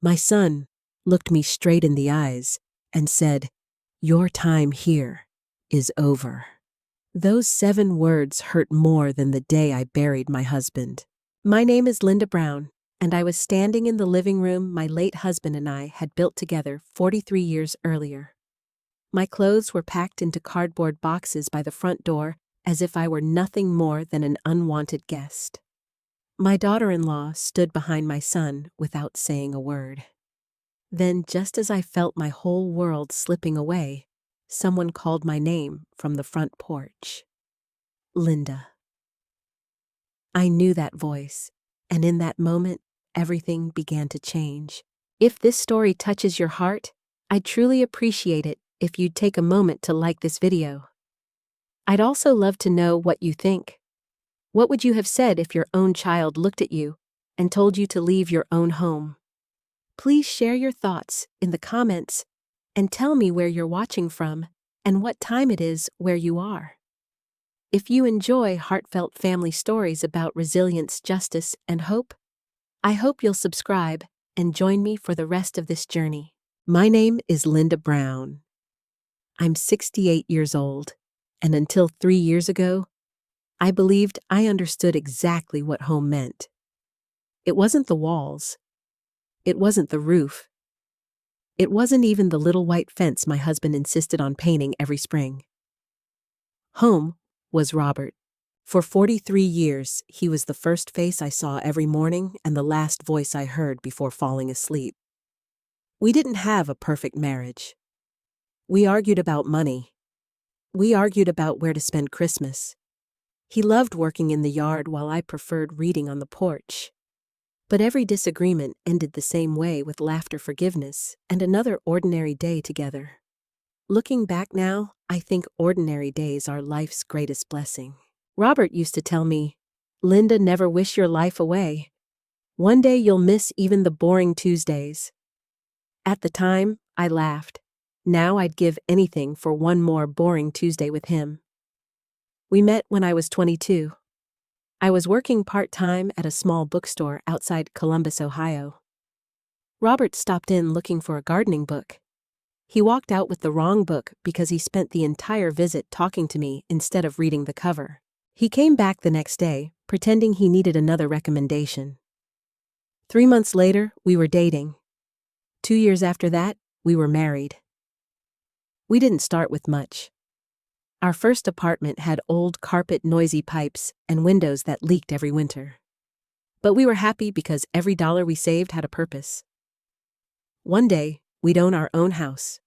My son looked me straight in the eyes and said, "Your time here is over." Those 7 words hurt more than the day I buried my husband. My name is Linda Brown, and I was standing in the living room my late husband and I had built together 43 years earlier. My clothes were packed into cardboard boxes by the front door as if I were nothing more than an unwanted guest. My daughter-in-law stood behind my son without saying a word. Then, just as I felt my whole world slipping away, someone called my name from the front porch. Linda. I knew that voice, and in that moment, everything began to change. If this story touches your heart, I'd truly appreciate it if you'd take a moment to like this video. I'd also love to know what you think. What would you have said if your own child looked at you and told you to leave your own home? Please share your thoughts in the comments and tell me where you're watching from and what time it is where you are. If you enjoy heartfelt family stories about resilience, justice, and hope, I hope you'll subscribe and join me for the rest of this journey. My name is Linda Brown. I'm 68 years old, and until 3 years ago, I believed I understood exactly what home meant. It wasn't the walls. It wasn't the roof. It wasn't even the little white fence my husband insisted on painting every spring. Home was Robert. For 43 years, he was the first face I saw every morning and the last voice I heard before falling asleep. We didn't have a perfect marriage. We argued about money. We argued about where to spend Christmas. He loved working in the yard while I preferred reading on the porch. But every disagreement ended the same way, with laughter, forgiveness, and another ordinary day together. Looking back now, I think ordinary days are life's greatest blessing. Robert used to tell me, "Linda, never wish your life away. One day you'll miss even the boring Tuesdays." At the time, I laughed. Now I'd give anything for one more boring Tuesday with him. We met when I was 22. I was working part-time at a small bookstore outside Columbus, Ohio. Robert stopped in looking for a gardening book. He walked out with the wrong book because he spent the entire visit talking to me instead of reading the cover. He came back the next day, pretending he needed another recommendation. 3 months later, we were dating. 2 years after that, we were married. We didn't start with much. Our first apartment had old carpet, noisy pipes, and windows that leaked every winter. But we were happy because every dollar we saved had a purpose. One day, we'd own our own house.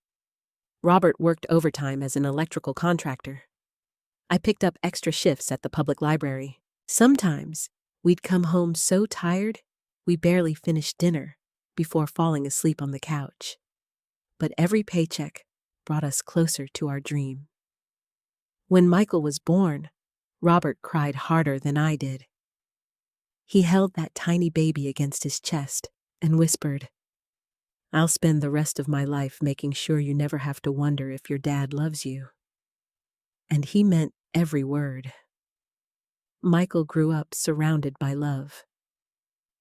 Robert worked overtime as an electrical contractor. I picked up extra shifts at the public library. Sometimes, we'd come home so tired, we barely finished dinner before falling asleep on the couch. But every paycheck brought us closer to our dream. When Michael was born, Robert cried harder than I did. He held that tiny baby against his chest and whispered, "I'll spend the rest of my life making sure you never have to wonder if your dad loves you." And he meant every word. Michael grew up surrounded by love.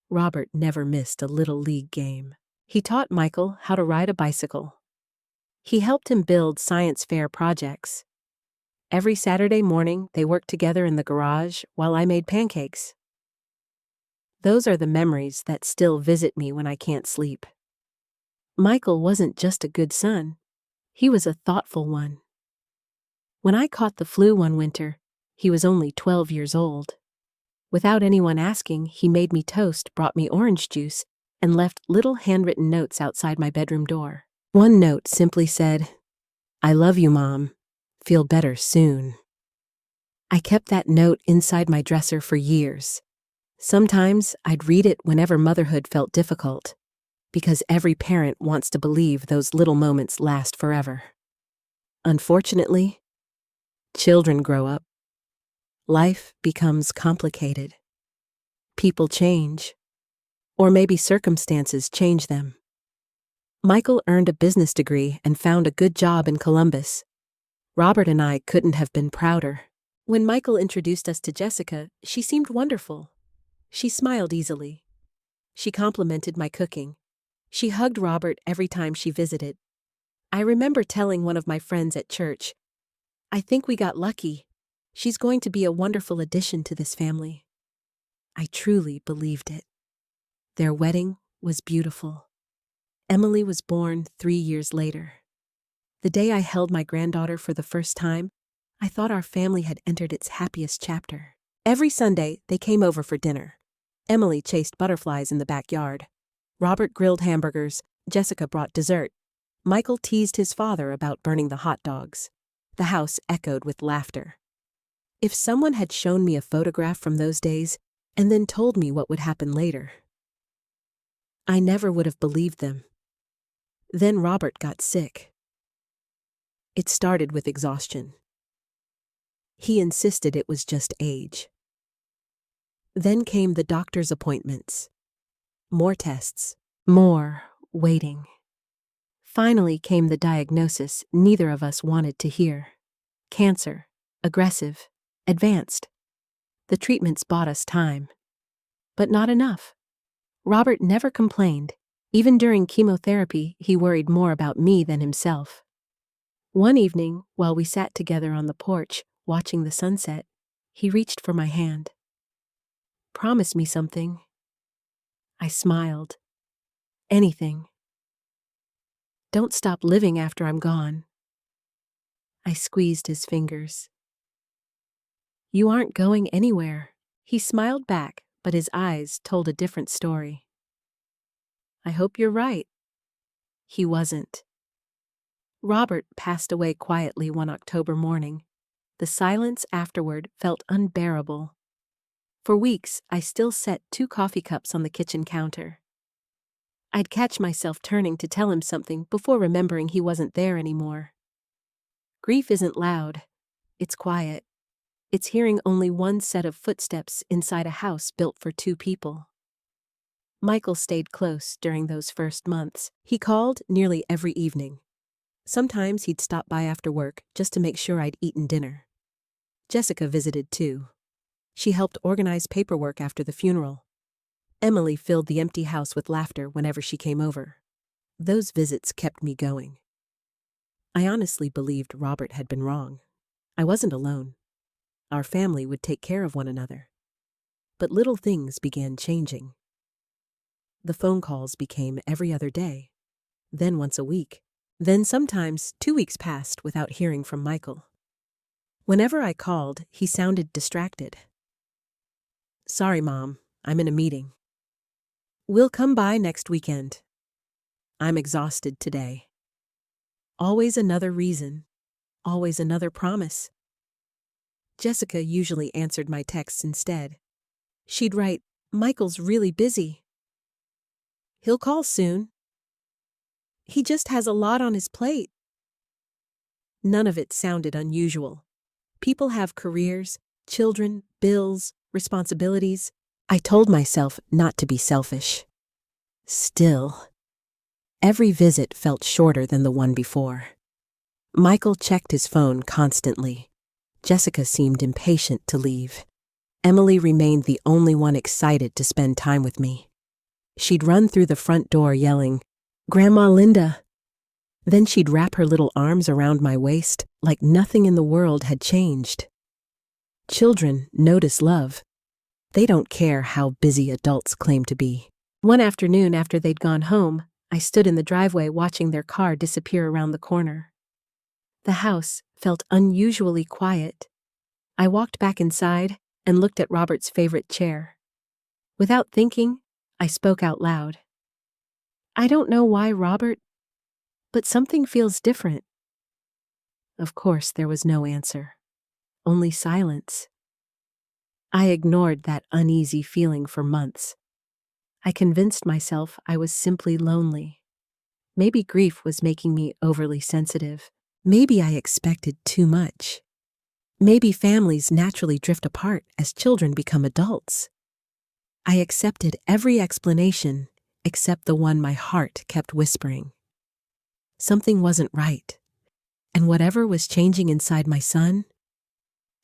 Robert never missed a little league game. He taught Michael how to ride a bicycle. He helped him build science fair projects. Every Saturday morning, they worked together in the garage while I made pancakes. Those are the memories that still visit me when I can't sleep. Michael wasn't just a good son. He was a thoughtful one. When I caught the flu one winter, he was only 12 years old. Without anyone asking, he made me toast, brought me orange juice, and left little handwritten notes outside my bedroom door. One note simply said, "I love you, Mom. Feel better soon." I kept that note inside my dresser for years. Sometimes I'd read it whenever motherhood felt difficult, because every parent wants to believe those little moments last forever. Unfortunately, children grow up. Life becomes complicated. People change, or maybe circumstances change them. Michael earned a business degree and found a good job in Columbus. Robert and I couldn't have been prouder. When Michael introduced us to Jessica, she seemed wonderful. She smiled easily. She complimented my cooking. She hugged Robert every time she visited. I remember telling one of my friends at church, "I think we got lucky. She's going to be a wonderful addition to this family." I truly believed it. Their wedding was beautiful. Emily was born 3 years later. The day I held my granddaughter for the first time, I thought our family had entered its happiest chapter. Every Sunday, they came over for dinner. Emily chased butterflies in the backyard. Robert grilled hamburgers. Jessica brought dessert. Michael teased his father about burning the hot dogs. The house echoed with laughter. If someone had shown me a photograph from those days and then told me what would happen later, I never would have believed them. Then Robert got sick. It started with exhaustion. He insisted it was just age. Then came the doctor's appointments. More tests. More waiting. Finally came the diagnosis neither of us wanted to hear. Cancer. Aggressive. Advanced. The treatments bought us time. But not enough. Robert never complained. Even during chemotherapy, he worried more about me than himself. One evening, while we sat together on the porch, watching the sunset, he reached for my hand. "Promise me something." I smiled. "Anything." "Don't stop living after I'm gone." I squeezed his fingers. "You aren't going anywhere." He smiled back, but his eyes told a different story. "I hope you're right." He wasn't. Robert passed away quietly one October morning. The silence afterward felt unbearable. For weeks, I still set 2 coffee cups on the kitchen counter. I'd catch myself turning to tell him something before remembering he wasn't there anymore. Grief isn't loud. It's quiet. It's hearing only one set of footsteps inside a house built for 2 people. Michael stayed close during those first months. He called nearly every evening. Sometimes he'd stop by after work just to make sure I'd eaten dinner. Jessica visited too. She helped organize paperwork after the funeral. Emily filled the empty house with laughter whenever she came over. Those visits kept me going. I honestly believed Robert had been wrong. I wasn't alone. Our family would take care of one another. But little things began changing. The phone calls became every other day, then once a week. Then sometimes 2 weeks passed without hearing from Michael. Whenever I called, he sounded distracted. "Sorry, Mom, I'm in a meeting." "We'll come by next weekend." "I'm exhausted today." Always another reason. Always another promise. Jessica usually answered my texts instead. She'd write, "Michael's really busy." "He'll call soon." "He just has a lot on his plate." None of it sounded unusual. People have careers, children, bills, responsibilities. I told myself not to be selfish. Still, every visit felt shorter than the one before. Michael checked his phone constantly. Jessica seemed impatient to leave. Emily remained the only one excited to spend time with me. She'd run through the front door yelling, "Grandma Linda!" Then she'd wrap her little arms around my waist like nothing in the world had changed. Children notice love. They don't care how busy adults claim to be. One afternoon after they'd gone home, I stood in the driveway watching their car disappear around the corner. The house felt unusually quiet. I walked back inside and looked at Robert's favorite chair. Without thinking, I spoke out loud. "I don't know why, Robert, but something feels different." Of course, there was no answer. Only silence. I ignored that uneasy feeling for months. I convinced myself I was simply lonely. Maybe grief was making me overly sensitive. Maybe I expected too much. Maybe families naturally drift apart as children become adults. I accepted every explanation except the one my heart kept whispering. Something wasn't right, and whatever was changing inside my son,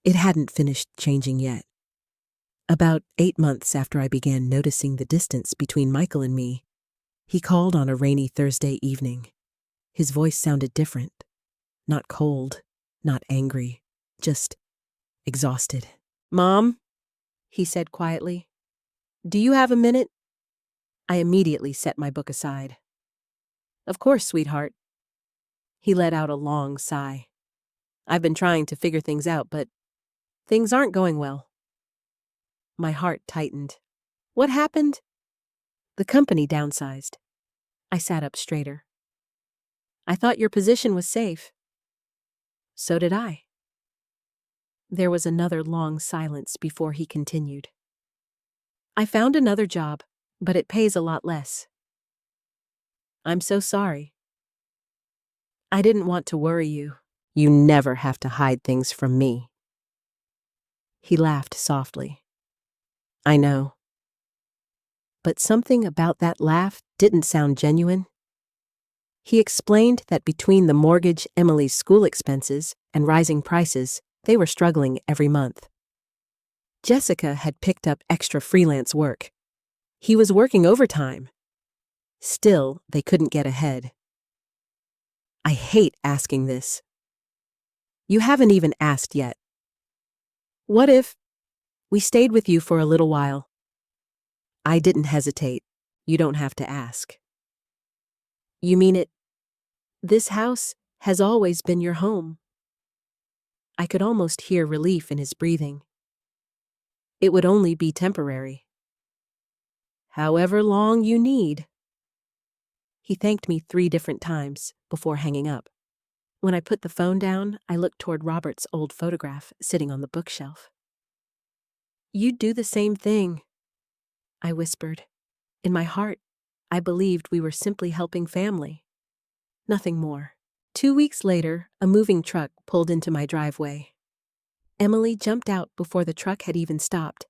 it hadn't finished changing yet. About 8 months after I began noticing the distance between Michael and me, He called on a rainy Thursday evening. His voice sounded different. Not cold, not angry, just exhausted. "Mom," he said quietly, "do you have a minute?" I immediately set my book aside. "Of course, sweetheart." He let out a long sigh. "I've been trying to figure things out, but things aren't going well." My heart tightened. "What happened?" "The company downsized." I sat up straighter. "I thought your position was safe." "So did I." There was another long silence before he continued. "I found another job, but it pays a lot less." "I'm so sorry." "I didn't want to worry you. You never have to hide things from me." He laughed softly. "I know." But something about that laugh didn't sound genuine. He explained that between the mortgage, Emily's school expenses, and rising prices, they were struggling every month. Jessica had picked up extra freelance work. He was working overtime. Still, they couldn't get ahead. "I hate asking this." "You haven't even asked yet." "What if we stayed with you for a little while?" I didn't hesitate. "You don't have to ask." "You mean it? This house has always been your home." I could almost hear relief in his breathing. "It would only be temporary." "However long you need." He thanked me 3 different times before hanging up. When I put the phone down, I looked toward Robert's old photograph sitting on the bookshelf. "You'd do the same thing," I whispered. In my heart, I believed we were simply helping family. Nothing more. 2 weeks later, a moving truck pulled into my driveway. Emily jumped out before the truck had even stopped.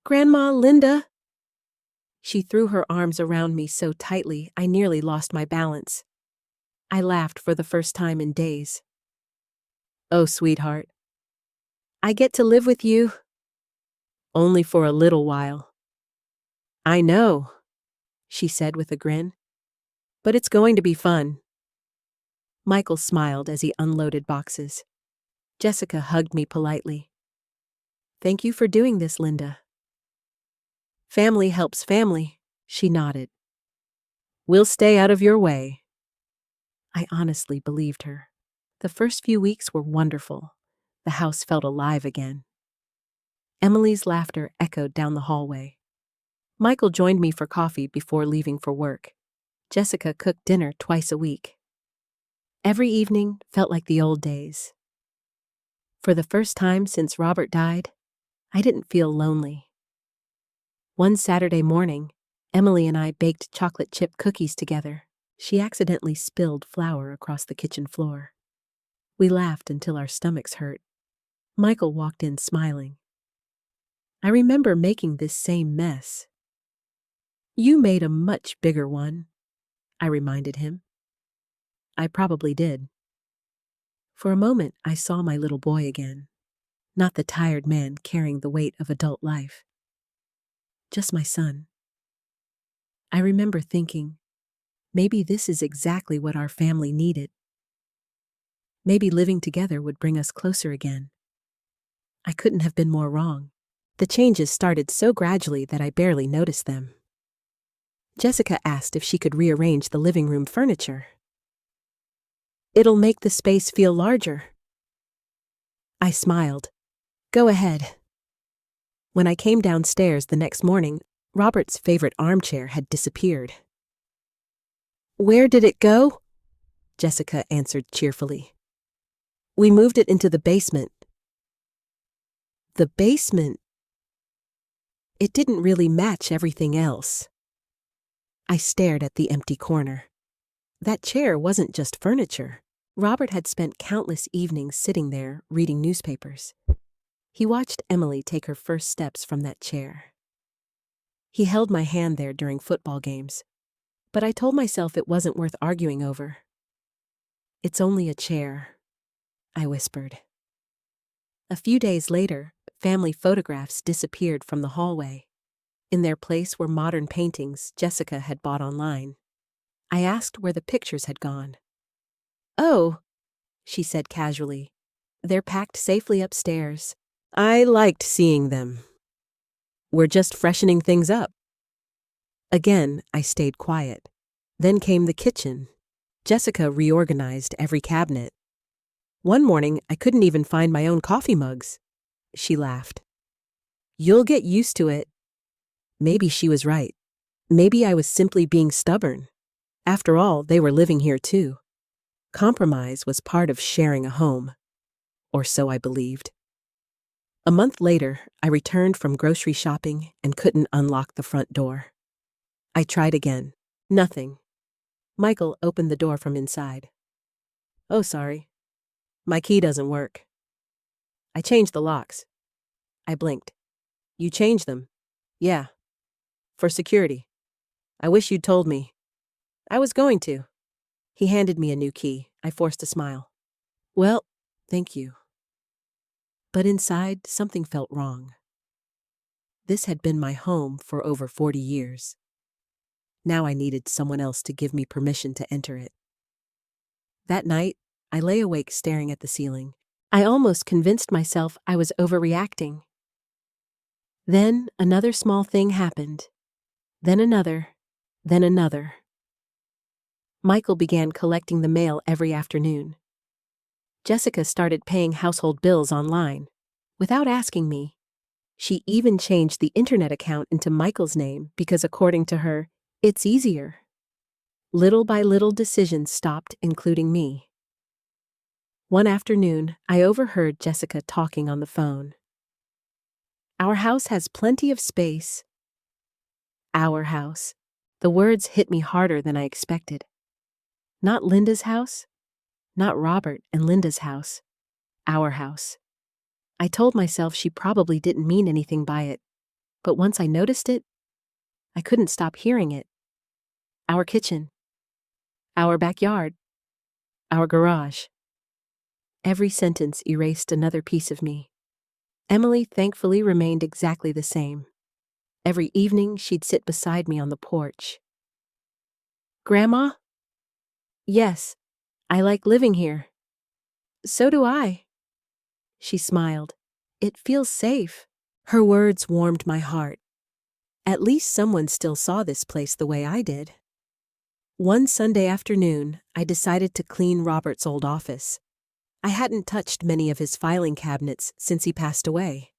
"Grandma Linda!" She threw her arms around me so tightly I nearly lost my balance. I laughed for the first time in days. "Oh, sweetheart. I get to live with you." "Only for a little while." "I know," she said with a grin. "But it's going to be fun." Michael smiled as he unloaded boxes. Jessica hugged me politely. "Thank you for doing this, Linda." "Family helps family," she nodded. "We'll stay out of your way." I honestly believed her. The first few weeks were wonderful. The house felt alive again. Emily's laughter echoed down the hallway. Michael joined me for coffee before leaving for work. Jessica cooked dinner twice a week. Every evening felt like the old days. For the first time since Robert died, I didn't feel lonely. One Saturday morning, Emily and I baked chocolate chip cookies together. She accidentally spilled flour across the kitchen floor. We laughed until our stomachs hurt. Michael walked in smiling. "I remember making this same mess." "You made a much bigger one," I reminded him. "I probably did." For a moment, I saw my little boy again. Not the tired man carrying the weight of adult life. Just my son. I remember thinking, maybe this is exactly what our family needed. Maybe living together would bring us closer again. I couldn't have been more wrong. The changes started so gradually that I barely noticed them. Jessica asked if she could rearrange the living room furniture. "It'll make the space feel larger." I smiled. "Go ahead." When I came downstairs the next morning, Robert's favorite armchair had disappeared. "Where did it go?" Jessica answered cheerfully. "We moved it into the basement." The basement? It didn't really match everything else. I stared at the empty corner. That chair wasn't just furniture. Robert had spent countless evenings sitting there reading newspapers. He watched Emily take her first steps from that chair. He held my hand there during football games, but I told myself it wasn't worth arguing over. "It's only a chair," I whispered. A few days later, family photographs disappeared from the hallway. In their place were modern paintings Jessica had bought online. I asked where the pictures had gone. "Oh," she said casually, "they're packed safely upstairs. I liked seeing them. We're just freshening things up." Again, I stayed quiet. Then came the kitchen. Jessica reorganized every cabinet. One morning, I couldn't even find my own coffee mugs. She laughed. "You'll get used to it." Maybe she was right. Maybe I was simply being stubborn. After all, they were living here too. Compromise was part of sharing a home. Or so I believed. A month later, I returned from grocery shopping and couldn't unlock the front door. I tried again. Nothing. Michael opened the door from inside. "Oh, sorry. My key doesn't work." "I changed the locks." I blinked. "You changed them?" "Yeah. For security. I wish you'd told me." "I was going to." He handed me a new key. I forced a smile. "Well, thank you." But inside, something felt wrong. This had been my home for over 40 years. Now I needed someone else to give me permission to enter it. That night, I lay awake staring at the ceiling. I almost convinced myself I was overreacting. Then another small thing happened. Then another. Then another. Michael began collecting the mail every afternoon. Jessica started paying household bills online. Without asking me. She even changed the internet account into Michael's name because, according to her, it's easier. Little by little, decisions stopped including me. One afternoon, I overheard Jessica talking on the phone. "Our house has plenty of space." Our house. The words hit me harder than I expected. Not Linda's house. Not Robert and Linda's house. Our house. I told myself she probably didn't mean anything by it, but once I noticed it, I couldn't stop hearing it. Our kitchen. Our backyard. Our garage. Every sentence erased another piece of me. Emily thankfully remained exactly the same. Every evening she'd sit beside me on the porch. "Grandma?" "Yes, I like living here." "So do I." She smiled. "It feels safe." Her words warmed my heart. At least someone still saw this place the way I did. One Sunday afternoon, I decided to clean Robert's old office. I hadn't touched many of his filing cabinets since he passed away.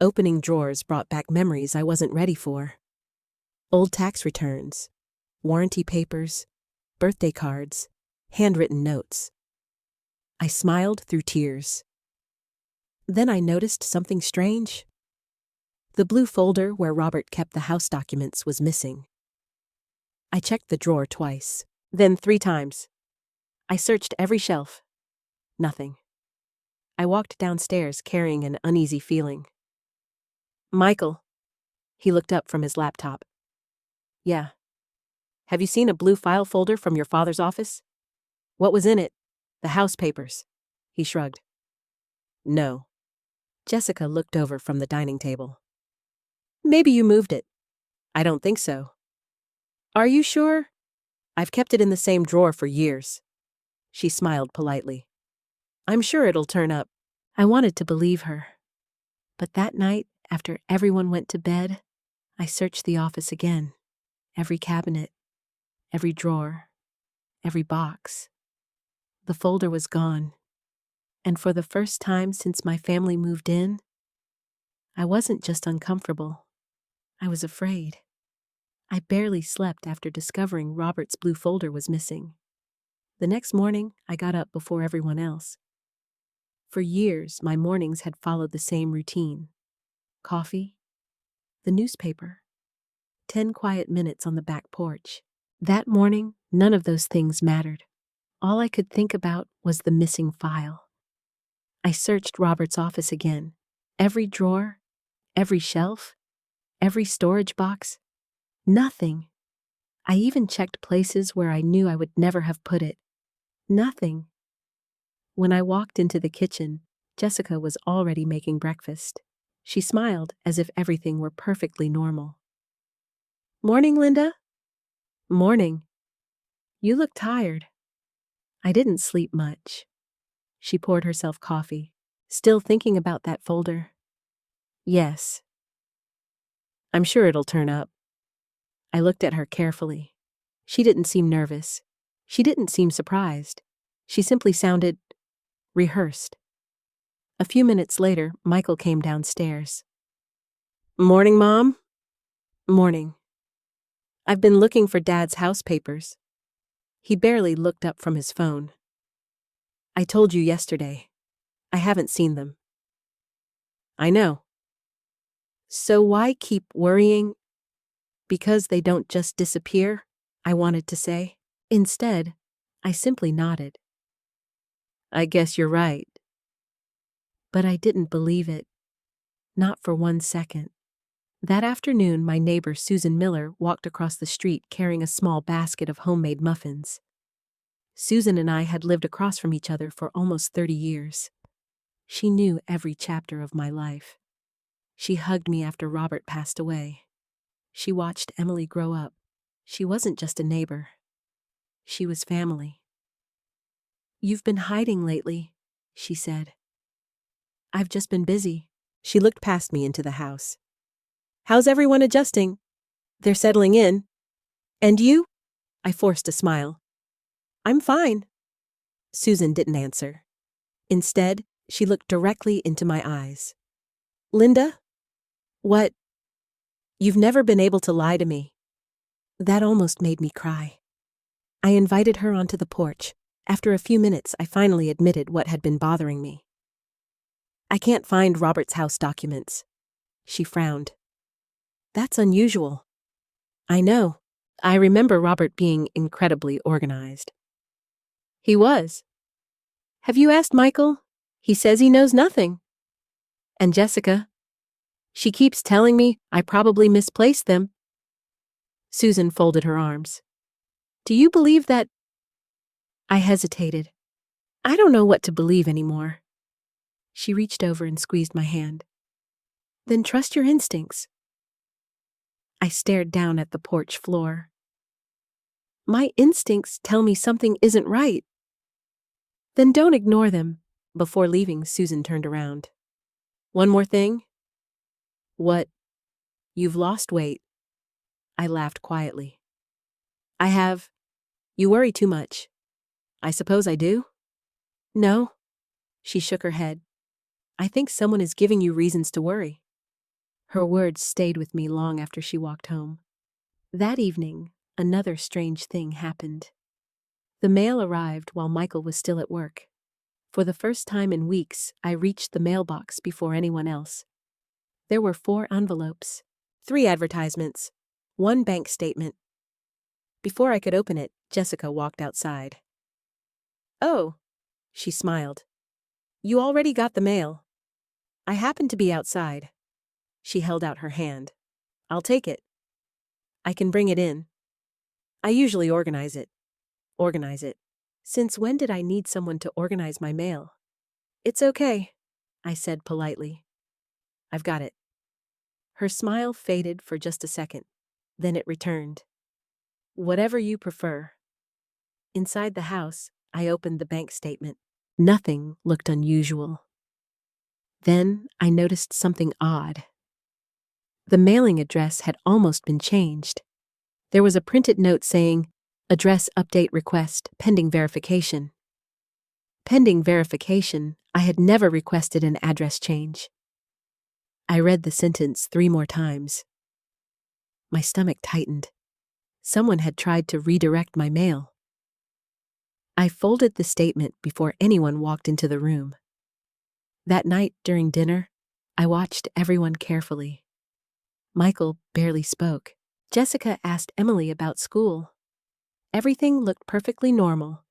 Opening drawers brought back memories I wasn't ready for. Old tax returns, warranty papers, birthday cards, handwritten notes. I smiled through tears. Then I noticed something strange. The blue folder where Robert kept the house documents was missing. I checked the drawer twice, then 3 times. I searched every shelf. Nothing. I walked downstairs carrying an uneasy feeling. "Michael." He looked up from his laptop. "Yeah. Have you seen a blue file folder from your father's office?" "What was in it?" "The house papers." He shrugged. "No." Jessica looked over from the dining table. "Maybe you moved it." "I don't think so." "Are you sure?" "I've kept it in the same drawer for years." She smiled politely. "I'm sure it'll turn up." I wanted to believe her. But that night, after everyone went to bed, I searched the office again. Every cabinet, every drawer, every box. The folder was gone. And for the first time since my family moved in, I wasn't just uncomfortable. I was afraid. I barely slept after discovering Robert's blue folder was missing. The next morning, I got up before everyone else. For years, my mornings had followed the same routine. Coffee, the newspaper, 10 quiet minutes on the back porch. That morning, none of those things mattered. All I could think about was the missing file. I searched Robert's office again. Every drawer, every shelf, every storage box. Nothing. I even checked places where I knew I would never have put it. Nothing. When I walked into the kitchen, Jessica was already making breakfast. She smiled as if everything were perfectly normal. Morning, Linda. Morning. You look tired. I didn't sleep much. She poured herself coffee, still thinking about that folder. Yes. I'm sure it'll turn up. I looked at her carefully. She didn't seem nervous. She didn't seem surprised. She simply sounded rehearsed. A few minutes later, Michael came downstairs. Morning, Mom. Morning. I've been looking for Dad's house papers. He barely looked up from his phone. I told you yesterday. I haven't seen them. I know. So why keep worrying? Because they don't just disappear, I wanted to say. Instead, I simply nodded. I guess you're right. But I didn't believe it. Not for 1 second. That afternoon, my neighbor Susan Miller walked across the street carrying a small basket of homemade muffins. Susan and I had lived across from each other for almost 30 years. She knew every chapter of my life. She hugged me after Robert passed away. She watched Emily grow up. She wasn't just a neighbor. She was family. You've been hiding lately, she said. I've just been busy. She looked past me into the house. How's everyone adjusting? They're settling in. And you? I forced a smile. I'm fine. Susan didn't answer. Instead, she looked directly into my eyes. Linda? What? You've never been able to lie to me. That almost made me cry. I invited her onto the porch. After a few minutes, I finally admitted what had been bothering me. I can't find Robert's house documents. She frowned. That's unusual. I know. I remember Robert being incredibly organized. He was. Have you asked Michael? He says he knows nothing. And Jessica? She keeps telling me I probably misplaced them. Susan folded her arms. Do you believe that? I hesitated. I don't know what to believe anymore. She reached over and squeezed my hand. Then trust your instincts. I stared down at the porch floor. My instincts tell me something isn't right. Then don't ignore them. Before leaving, Susan turned around. One more thing? What? You've lost weight. I laughed quietly. I have. You worry too much. I suppose I do? No. She shook her head. I think someone is giving you reasons to worry. Her words stayed with me long after she walked home. That evening, another strange thing happened. The mail arrived while Michael was still at work. For the first time in weeks, I reached the mailbox before anyone else. There were 4 envelopes, 3 advertisements, 1 bank statement. Before I could open it, Jessica walked outside. Oh, she smiled. You already got the mail. I happened to be outside. She held out her hand. I'll take it. I can bring it in. I usually organize it. Organize it. Since when did I need someone to organize my mail? It's okay, I said politely. I've got it. Her smile faded for just a second. Then it returned. Whatever you prefer. Inside the house, I opened the bank statement. Nothing looked unusual. Then I noticed something odd. The mailing address had almost been changed. There was a printed note saying, Address update request, pending verification. Pending verification, I had never requested an address change. I read the sentence 3 more times. My stomach tightened. Someone had tried to redirect my mail. I folded the statement before anyone walked into the room. That night during dinner, I watched everyone carefully. Michael barely spoke. Jessica asked Emily about school. Everything looked perfectly normal.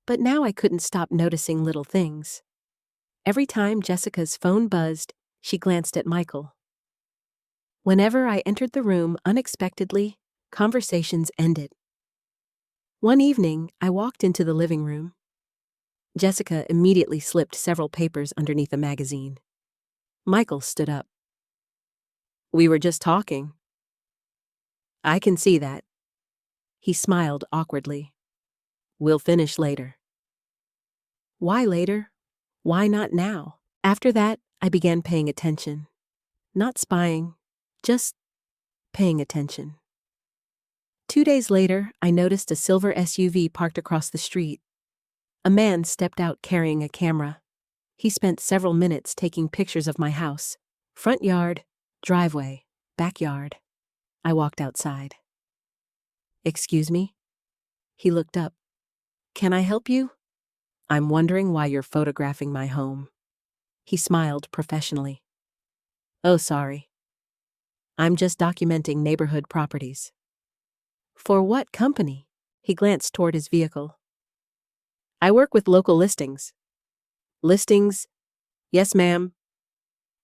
But now I couldn't stop noticing little things. Every time Jessica's phone buzzed, she glanced at Michael. Whenever I entered the room unexpectedly, conversations ended. One evening, I walked into the living room. Jessica immediately slipped several papers underneath a magazine. Michael stood up. We were just talking. I can see that. He smiled awkwardly. We'll finish later. Why later? Why not now? After that, I began paying attention. Not spying, just paying attention. 2 days later, I noticed a silver SUV parked across the street. A man stepped out carrying a camera. He spent several minutes taking pictures of my house. Front yard, driveway, backyard. I walked outside. Excuse me? He looked up. Can I help you? I'm wondering why you're photographing my home. He smiled professionally. Oh, sorry. I'm just documenting neighborhood properties. For what company? He glanced toward his vehicle. I work with local listings. Listings? Yes, ma'am.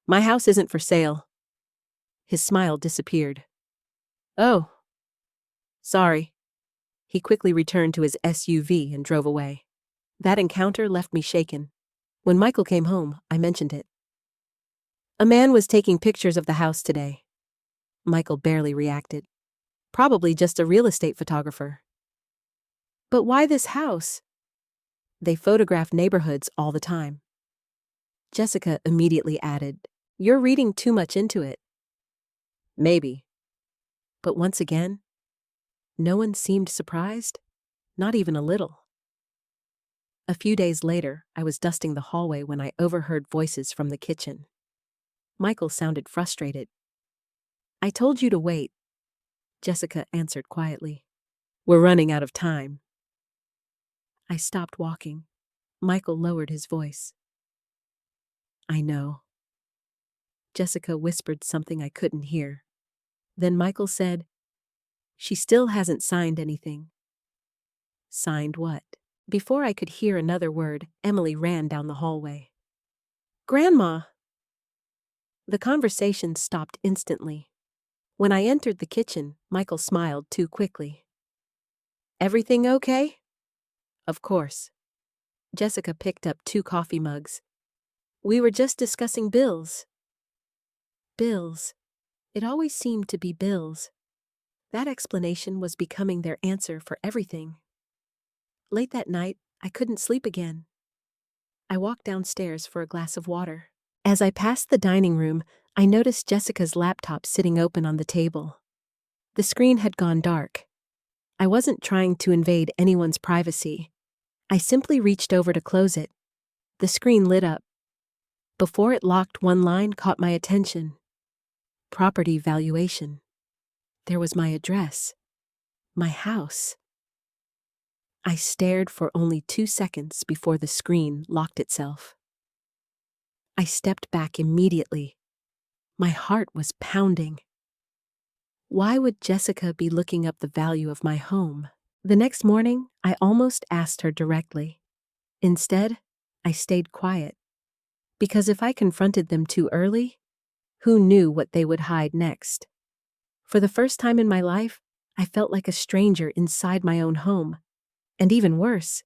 My house isn't for sale. His smile disappeared. Oh. Sorry. He quickly returned to his SUV and drove away. That encounter left me shaken. When Michael came home, I mentioned it. A man was taking pictures of the house today. Michael barely reacted. Probably just a real estate photographer. But why this house? They photograph neighborhoods all the time. Jessica immediately added, You're reading too much into it. Maybe. But once again, no one seemed surprised, not even a little. A few days later, I was dusting the hallway when I overheard voices from the kitchen. Michael sounded frustrated. I told you to wait, Jessica answered quietly. We're running out of time. I stopped walking. Michael lowered his voice. I know. Jessica whispered something I couldn't hear. Then Michael said, She still hasn't signed anything. Signed what? Before I could hear another word, Emily ran down the hallway. Grandma! The conversation stopped instantly. When I entered the kitchen, Michael smiled too quickly. Everything okay? Of course. Jessica picked up 2 coffee mugs. We were just discussing bills. Bills. It always seemed to be bills. That explanation was becoming their answer for everything. Late that night, I couldn't sleep again. I walked downstairs for a glass of water. As I passed the dining room, I noticed Jessica's laptop sitting open on the table. The screen had gone dark. I wasn't trying to invade anyone's privacy. I simply reached over to close it. The screen lit up. Before it locked, one line caught my attention. Property valuation. There was my address. My house. I stared for only 2 seconds before the screen locked itself. I stepped back immediately. My heart was pounding. Why would Jessica be looking up the value of my home? The next morning, I almost asked her directly. Instead, I stayed quiet. Because if I confronted them too early, who knew what they would hide next? For the first time in my life, I felt like a stranger inside my own home. And even worse,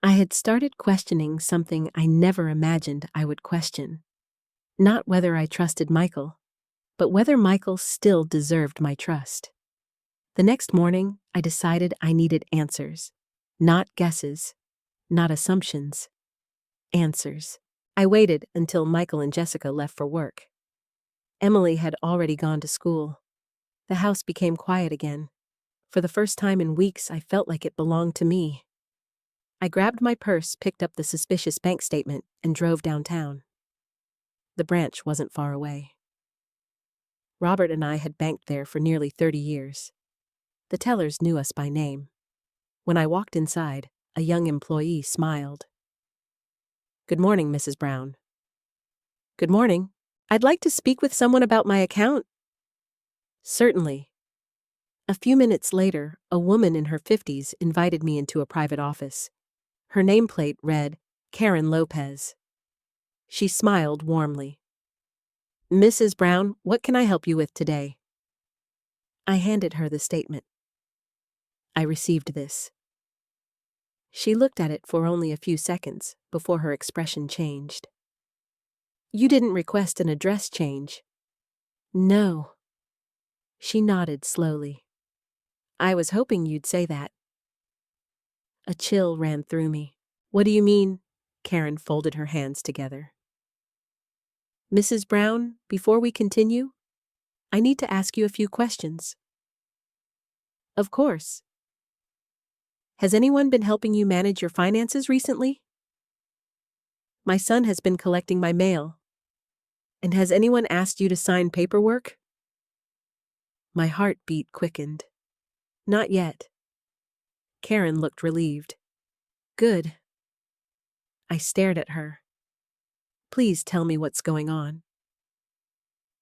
I had started questioning something I never imagined I would question. Not whether I trusted Michael, but whether Michael still deserved my trust. The next morning, I decided I needed answers. Not guesses, not assumptions. Answers. I waited until Michael and Jessica left for work. Emily had already gone to school. The house became quiet again. For the first time in weeks, I felt like it belonged to me. I grabbed my purse, picked up the suspicious bank statement, and drove downtown. The branch wasn't far away. Robert and I had banked there for nearly 30 years. The tellers knew us by name. When I walked inside, a young employee smiled. Good morning, Mrs. Brown. Good morning. I'd like to speak with someone about my account. Certainly. A few minutes later, a woman in her 50s invited me into a private office. Her nameplate read, Karen Lopez. She smiled warmly. Mrs. Brown, what can I help you with today? I handed her the statement. I received this. She looked at it for only a few seconds before her expression changed. You didn't request an address change. No. She nodded slowly. I was hoping you'd say that. A chill ran through me. What do you mean? Karen folded her hands together. Mrs. Brown, before we continue, I need to ask you a few questions. Of course. Has anyone been helping you manage your finances recently? My son has been collecting my mail. And has anyone asked you to sign paperwork? My heartbeat quickened. Not yet. Karen looked relieved. Good. I stared at her. Please tell me what's going on.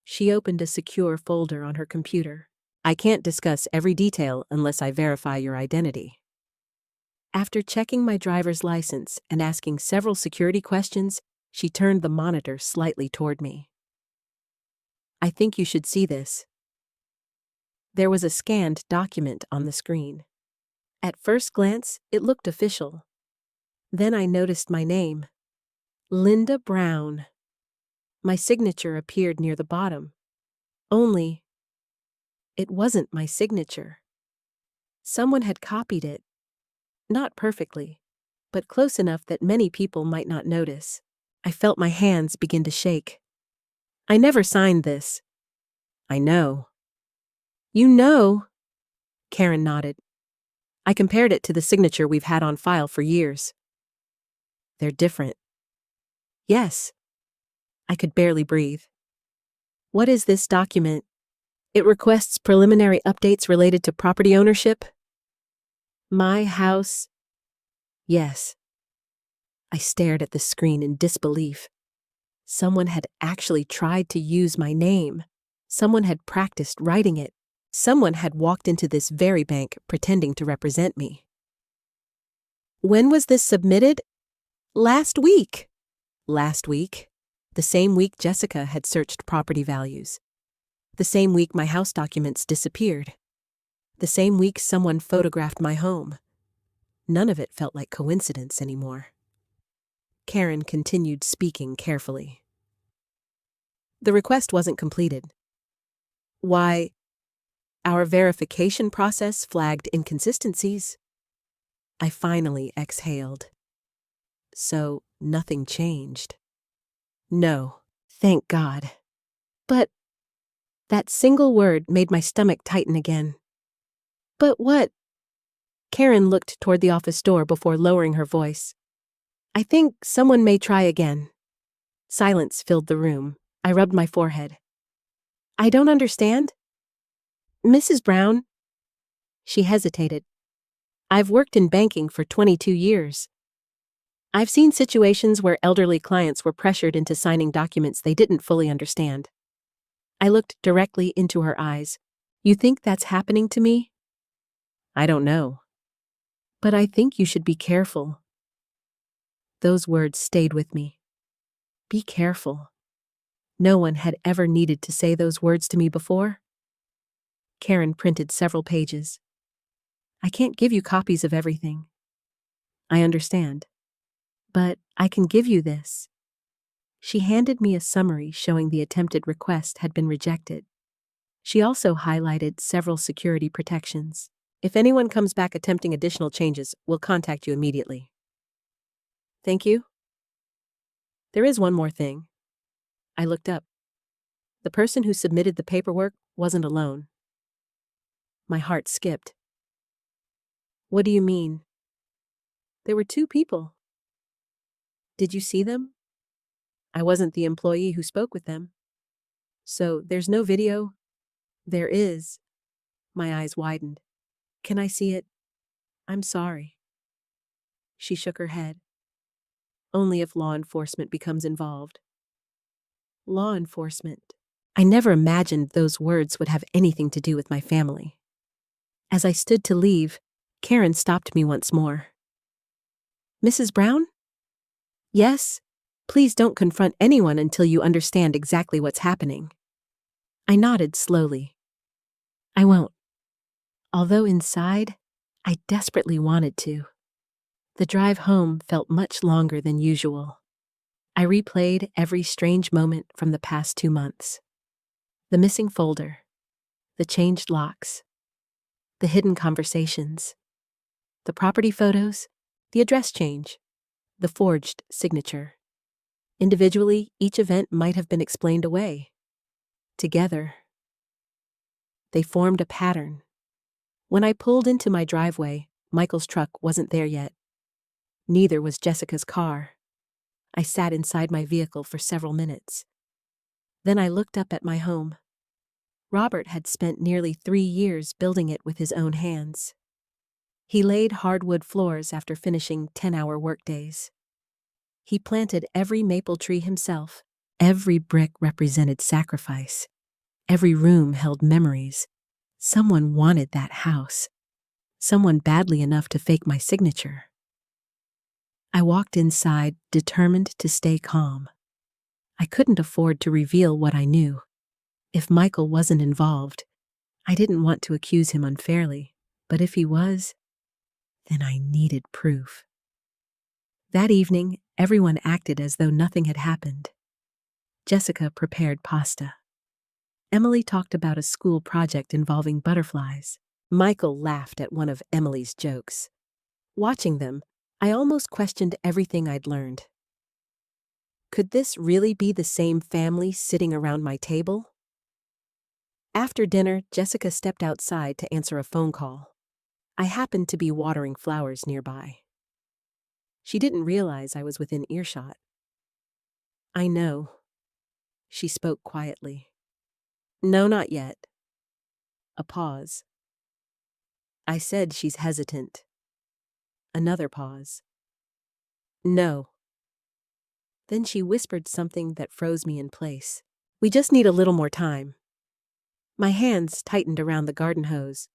She opened a secure folder on her computer. I can't discuss every detail unless I verify your identity. After checking my driver's license and asking several security questions, she turned the monitor slightly toward me. I think you should see this. There was a scanned document on the screen. At first glance, it looked official. Then I noticed my name. Linda Brown. My signature appeared near the bottom. Only, it wasn't my signature. Someone had copied it. Not perfectly, but close enough that many people might not notice. I felt my hands begin to shake. I never signed this. I know. You know? Karen nodded. I compared it to the signature we've had on file for years. They're different. Yes. I could barely breathe. What is this document? It requests preliminary updates related to property ownership. My house. Yes. I stared at the screen in disbelief. Someone had actually tried to use my name. Someone had practiced writing it. Someone had walked into this very bank pretending to represent me. When was this submitted? Last week. Last week? The same week Jessica had searched property values. The same week my house documents disappeared. The same week someone photographed my home. None of it felt like coincidence anymore. Karen continued speaking carefully. The request wasn't completed. Why, our verification process flagged inconsistencies. I finally exhaled. So nothing changed. No, thank God. But that single word made my stomach tighten again. But what? Karen looked toward the office door before lowering her voice. I think someone may try again. Silence filled the room. I rubbed my forehead. I don't understand. Mrs. Brown. She hesitated. I've worked in banking for 22 years. I've seen situations where elderly clients were pressured into signing documents they didn't fully understand. I looked directly into her eyes. You think that's happening to me? I don't know. But I think you should be careful. Those words stayed with me. Be careful. No one had ever needed to say those words to me before. Karen printed several pages. I can't give you copies of everything. I understand. But I can give you this. She handed me a summary showing the attempted request had been rejected. She also highlighted several security protections. If anyone comes back attempting additional changes, we'll contact you immediately. Thank you. There is one more thing. I looked up. The person who submitted the paperwork wasn't alone. My heart skipped. What do you mean? There were two people. Did you see them? I wasn't the employee who spoke with them. So there's no video? There is. My eyes widened. Can I see it? I'm sorry. She shook her head. Only if law enforcement becomes involved. Law enforcement. I never imagined those words would have anything to do with my family. As I stood to leave, Karen stopped me once more. Mrs. Brown? Yes? Please don't confront anyone until you understand exactly what's happening. I nodded slowly. I won't. Although inside, I desperately wanted to. The drive home felt much longer than usual. I replayed every strange moment from the past 2 months. The missing folder, The changed locks, the hidden conversations, the property photos, the address change, the forged signature. Individually, each event might have been explained away. Together, they formed a pattern. When I pulled into my driveway, Michael's truck wasn't there yet. Neither was Jessica's car. I sat inside my vehicle for several minutes. Then I looked up at my home. Robert had spent nearly 3 years building it with his own hands. He laid hardwood floors after finishing 10-hour workdays. He planted every maple tree himself. Every brick represented sacrifice. Every room held memories. Someone wanted that house. Someone badly enough to fake my signature. I walked inside, determined to stay calm. I couldn't afford to reveal what I knew. If Michael wasn't involved, I didn't want to accuse him unfairly, but if he was, then I needed proof. That evening, everyone acted as though nothing had happened. Jessica prepared pasta. Emily talked about a school project involving butterflies. Michael laughed at one of Emily's jokes. Watching them, I almost questioned everything I'd learned. Could this really be the same family sitting around my table? After dinner, Jessica stepped outside to answer a phone call. I happened to be watering flowers nearby. She didn't realize I was within earshot. "I know," she spoke quietly. "No, not yet." A pause. I said she's hesitant. Another pause. "No." Then she whispered something that froze me in place. "We just need a little more time." My hands tightened around the garden hose.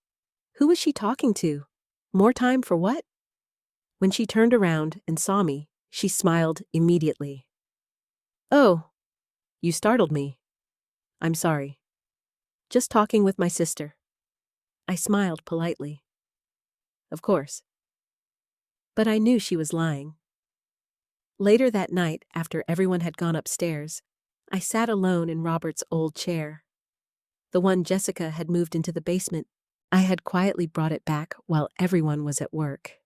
Who was she talking to? More time for what? When she turned around and saw me, she smiled immediately. "Oh, you startled me. I'm sorry. Just talking with my sister." I smiled politely. Of course. But I knew she was lying. Later that night, after everyone had gone upstairs, I sat alone in Robert's old chair. The one Jessica had moved into the basement. I had quietly brought it back while everyone was at work.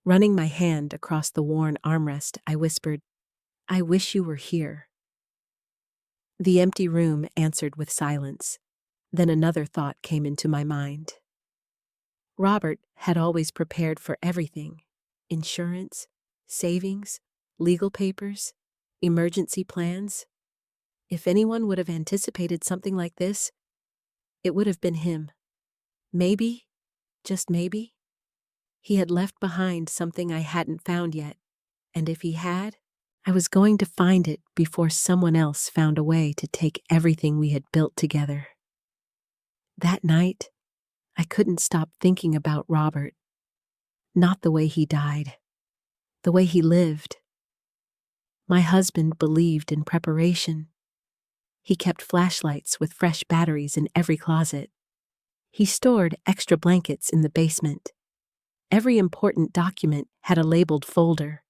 Running my hand across the worn armrest, I whispered, "I wish you were here." The empty room answered with silence. Then another thought came into my mind. Robert had always prepared for everything: insurance, savings, legal papers, emergency plans. If anyone would have anticipated something like this, it would have been him. Maybe, just maybe, he had left behind something I hadn't found yet, and if he had, I was going to find it before someone else found a way to take everything we had built together. That night, I couldn't stop thinking about Robert. Not the way he died, the way he lived. My husband believed in preparation. He kept flashlights with fresh batteries in every closet. He stored extra blankets in the basement. Every important document had a labeled folder.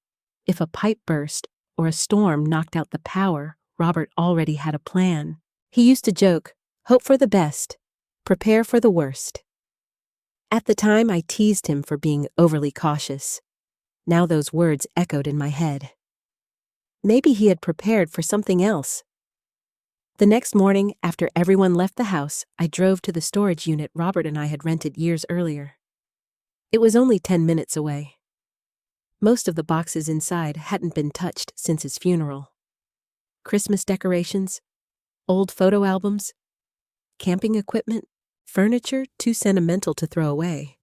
If a pipe burst or a storm knocked out the power, Robert already had a plan. He used to joke, "Hope for the best, prepare for the worst." At the time, I teased him for being overly cautious. Now those words echoed in my head. Maybe he had prepared for something else. The next morning, after everyone left the house, I drove to the storage unit Robert and I had rented years earlier. It was only 10 minutes away. Most of the boxes inside hadn't been touched since his funeral. Christmas decorations, old photo albums, camping equipment, furniture too sentimental to throw away.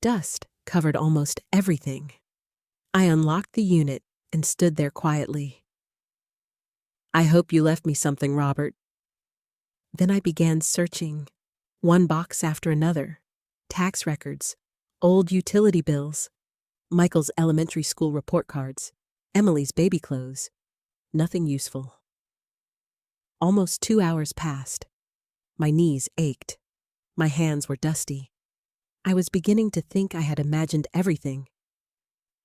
Dust covered almost everything. I unlocked the unit and stood there quietly. "I hope you left me something, Robert." Then I began searching, one box after another. Tax records, old utility bills, Michael's elementary school report cards, Emily's baby clothes. Nothing useful. Almost 2 hours passed. My knees ached. My hands were dusty. I was beginning to think I had imagined everything.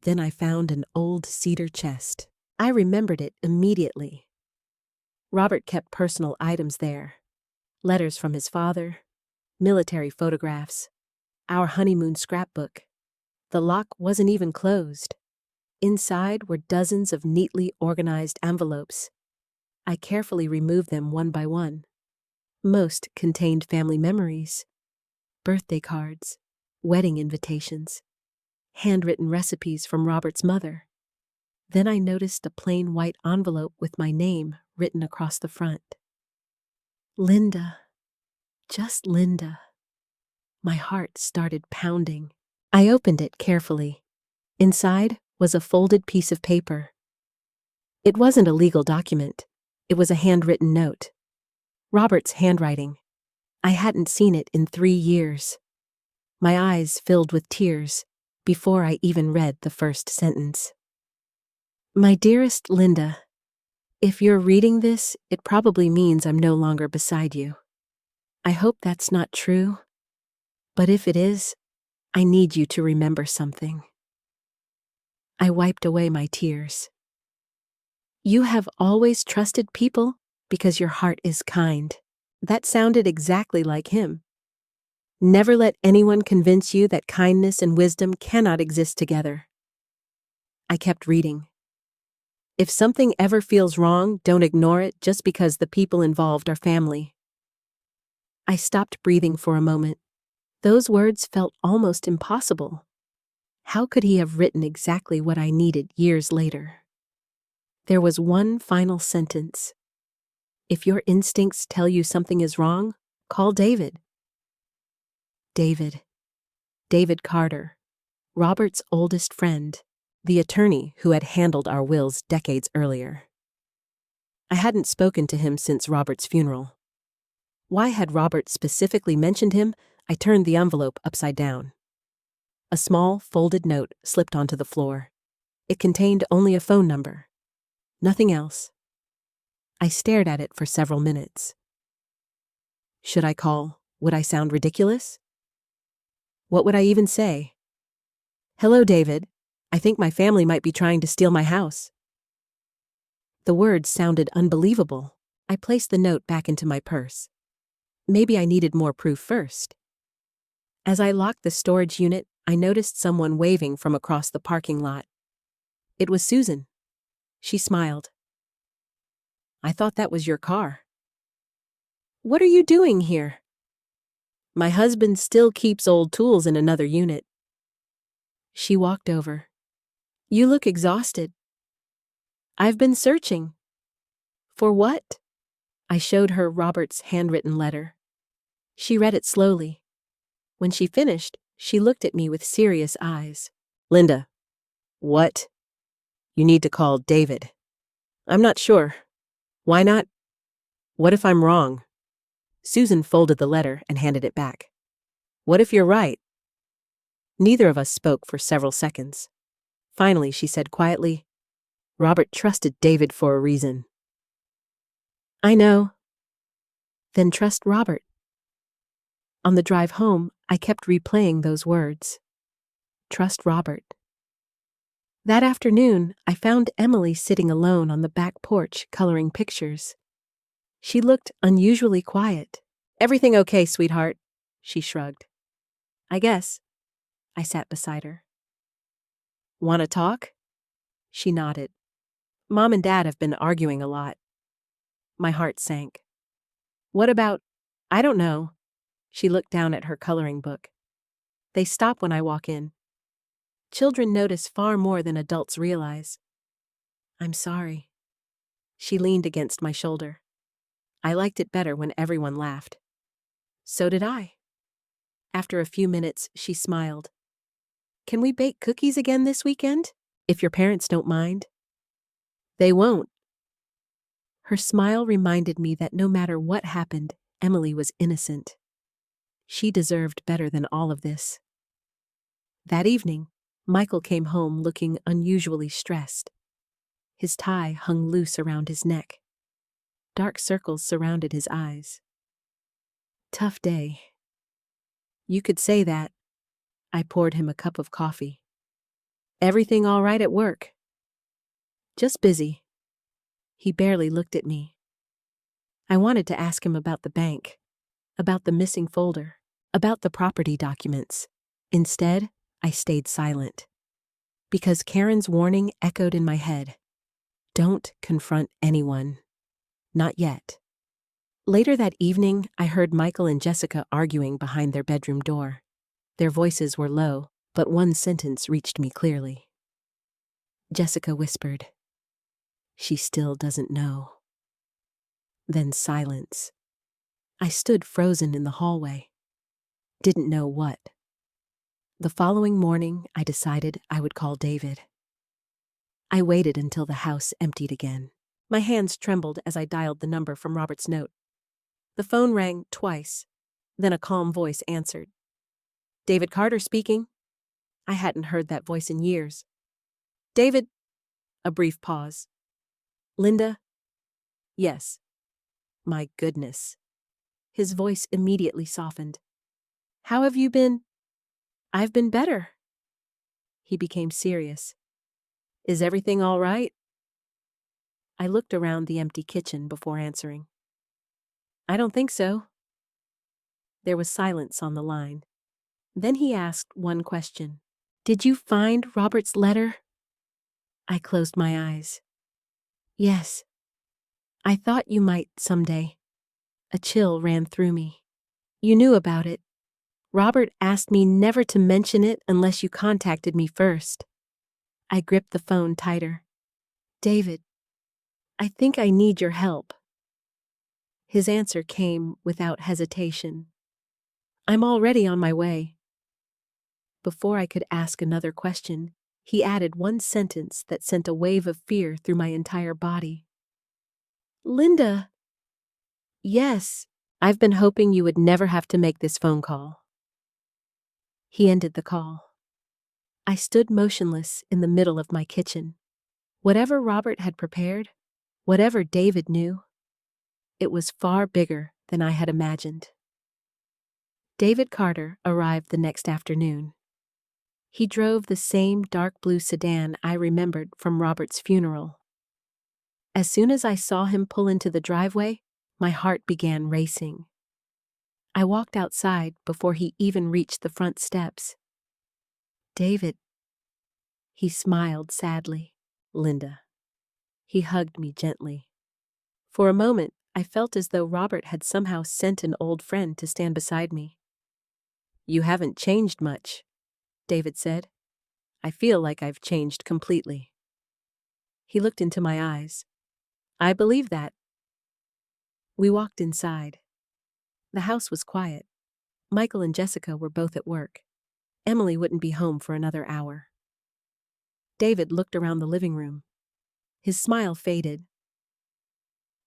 Then I found an old cedar chest. I remembered it immediately. Robert kept personal items there. Letters from his father, military photographs, our honeymoon scrapbook. The lock wasn't even closed. Inside were dozens of neatly organized envelopes. I carefully removed them one by one. Most contained family memories, birthday cards, wedding invitations, handwritten recipes from Robert's mother. Then I noticed a plain white envelope with my name written across the front. Linda. Just Linda. My heart started pounding. I opened it carefully. Inside was a folded piece of paper. It wasn't a legal document. It was a handwritten note. Robert's handwriting. I hadn't seen it in 3 years. My eyes filled with tears before I even read the first sentence. My dearest Linda, if you're reading this, it probably means I'm no longer beside you. I hope that's not true, but if it is, I need you to remember something. I wiped away my tears. You have always trusted people because your heart is kind. That sounded exactly like him. Never let anyone convince you that kindness and wisdom cannot exist together. I kept reading. If something ever feels wrong, don't ignore it just because the people involved are family. I stopped breathing for a moment. Those words felt almost impossible. How could he have written exactly what I needed years later? There was one final sentence. If your instincts tell you something is wrong, call David. David Carter, Robert's oldest friend, the attorney who had handled our wills decades earlier. I hadn't spoken to him since Robert's funeral. Why had Robert specifically mentioned him? I turned the envelope upside down. A small, folded note slipped onto the floor. It contained only a phone number. Nothing else. I stared at it for several minutes. Should I call? Would I sound ridiculous? What would I even say? Hello, David. I think my family might be trying to steal my house. The words sounded unbelievable. I placed the note back into my purse. Maybe I needed more proof first. As I locked the storage unit, I noticed someone waving from across the parking lot. It was Susan. She smiled. I thought that was your car. What are you doing here? My husband still keeps old tools in another unit. She walked over. You look exhausted. I've been searching. For what? I showed her Robert's handwritten letter. She read it slowly. When she finished, she looked at me with serious eyes. Linda. What? You need to call David. I'm not sure. Why not? What if I'm wrong? Susan folded the letter and handed it back. What if you're right? Neither of us spoke for several seconds. Finally, she said quietly, Robert trusted David for a reason. I know. Then trust Robert. On the drive home, I kept replaying those words. Trust Robert. That afternoon, I found Emily sitting alone on the back porch coloring pictures. She looked unusually quiet. Everything okay, sweetheart? She shrugged. I guess. I sat beside her. Want to talk? She nodded. Mom and Dad have been arguing a lot. My heart sank. What about? I don't know. She looked down at her coloring book. They stop when I walk in. Children notice far more than adults realize. I'm sorry. She leaned against my shoulder. I liked it better when everyone laughed. So did I. After a few minutes, she smiled. Can we bake cookies again this weekend? If your parents don't mind. They won't. Her smile reminded me that no matter what happened, Emily was innocent. She deserved better than all of this. That evening, Michael came home looking unusually stressed. His tie hung loose around his neck. Dark circles surrounded his eyes. Tough day. You could say that. I poured him a cup of coffee. Everything all right at work? Just busy. He barely looked at me. I wanted to ask him about the bank, about the missing folder. about the property documents. Instead, I stayed silent. Because Karen's warning echoed in my head. Don't confront anyone. Not yet. Later that evening, I heard Michael and Jessica arguing behind their bedroom door. Their voices were low, but one sentence reached me clearly. Jessica whispered, "She still doesn't know." Then silence. I stood frozen in the hallway. Didn't know what. The following morning, I decided I would call David. I waited until the house emptied again. My hands trembled as I dialed the number from Robert's note. The phone rang twice, then a calm voice answered. "David Carter speaking." I hadn't heard that voice in years. "David." A brief pause. "Linda?" "Yes." My goodness. His voice immediately softened. "How have you been?" "I've been better." He became serious. "Is everything all right?" I looked around the empty kitchen before answering. "I don't think so." There was silence on the line. Then he asked one question. "Did you find Robert's letter?" I closed my eyes. "Yes. I thought you might someday." A chill ran through me. "You knew about it. Robert asked me never to mention it unless you contacted me first." I gripped the phone tighter. "David, I think I need your help." His answer came without hesitation. "I'm already on my way." Before I could ask another question, he added one sentence that sent a wave of fear through my entire body. "Linda." "Yes, I've been hoping you would never have to make this phone call." He ended the call. I stood motionless in the middle of my kitchen. Whatever Robert had prepared, whatever David knew, it was far bigger than I had imagined. David Carter arrived the next afternoon. He drove the same dark blue sedan I remembered from Robert's funeral. As soon as I saw him pull into the driveway, my heart began racing. I walked outside before he even reached the front steps. "David." He smiled sadly. "Linda." He hugged me gently. For a moment, I felt as though Robert had somehow sent an old friend to stand beside me. "You haven't changed much," David said. "I feel like I've changed completely." He looked into my eyes. "I believe that." We walked inside. The house was quiet. Michael and Jessica were both at work. Emily wouldn't be home for another hour. David looked around the living room. His smile faded.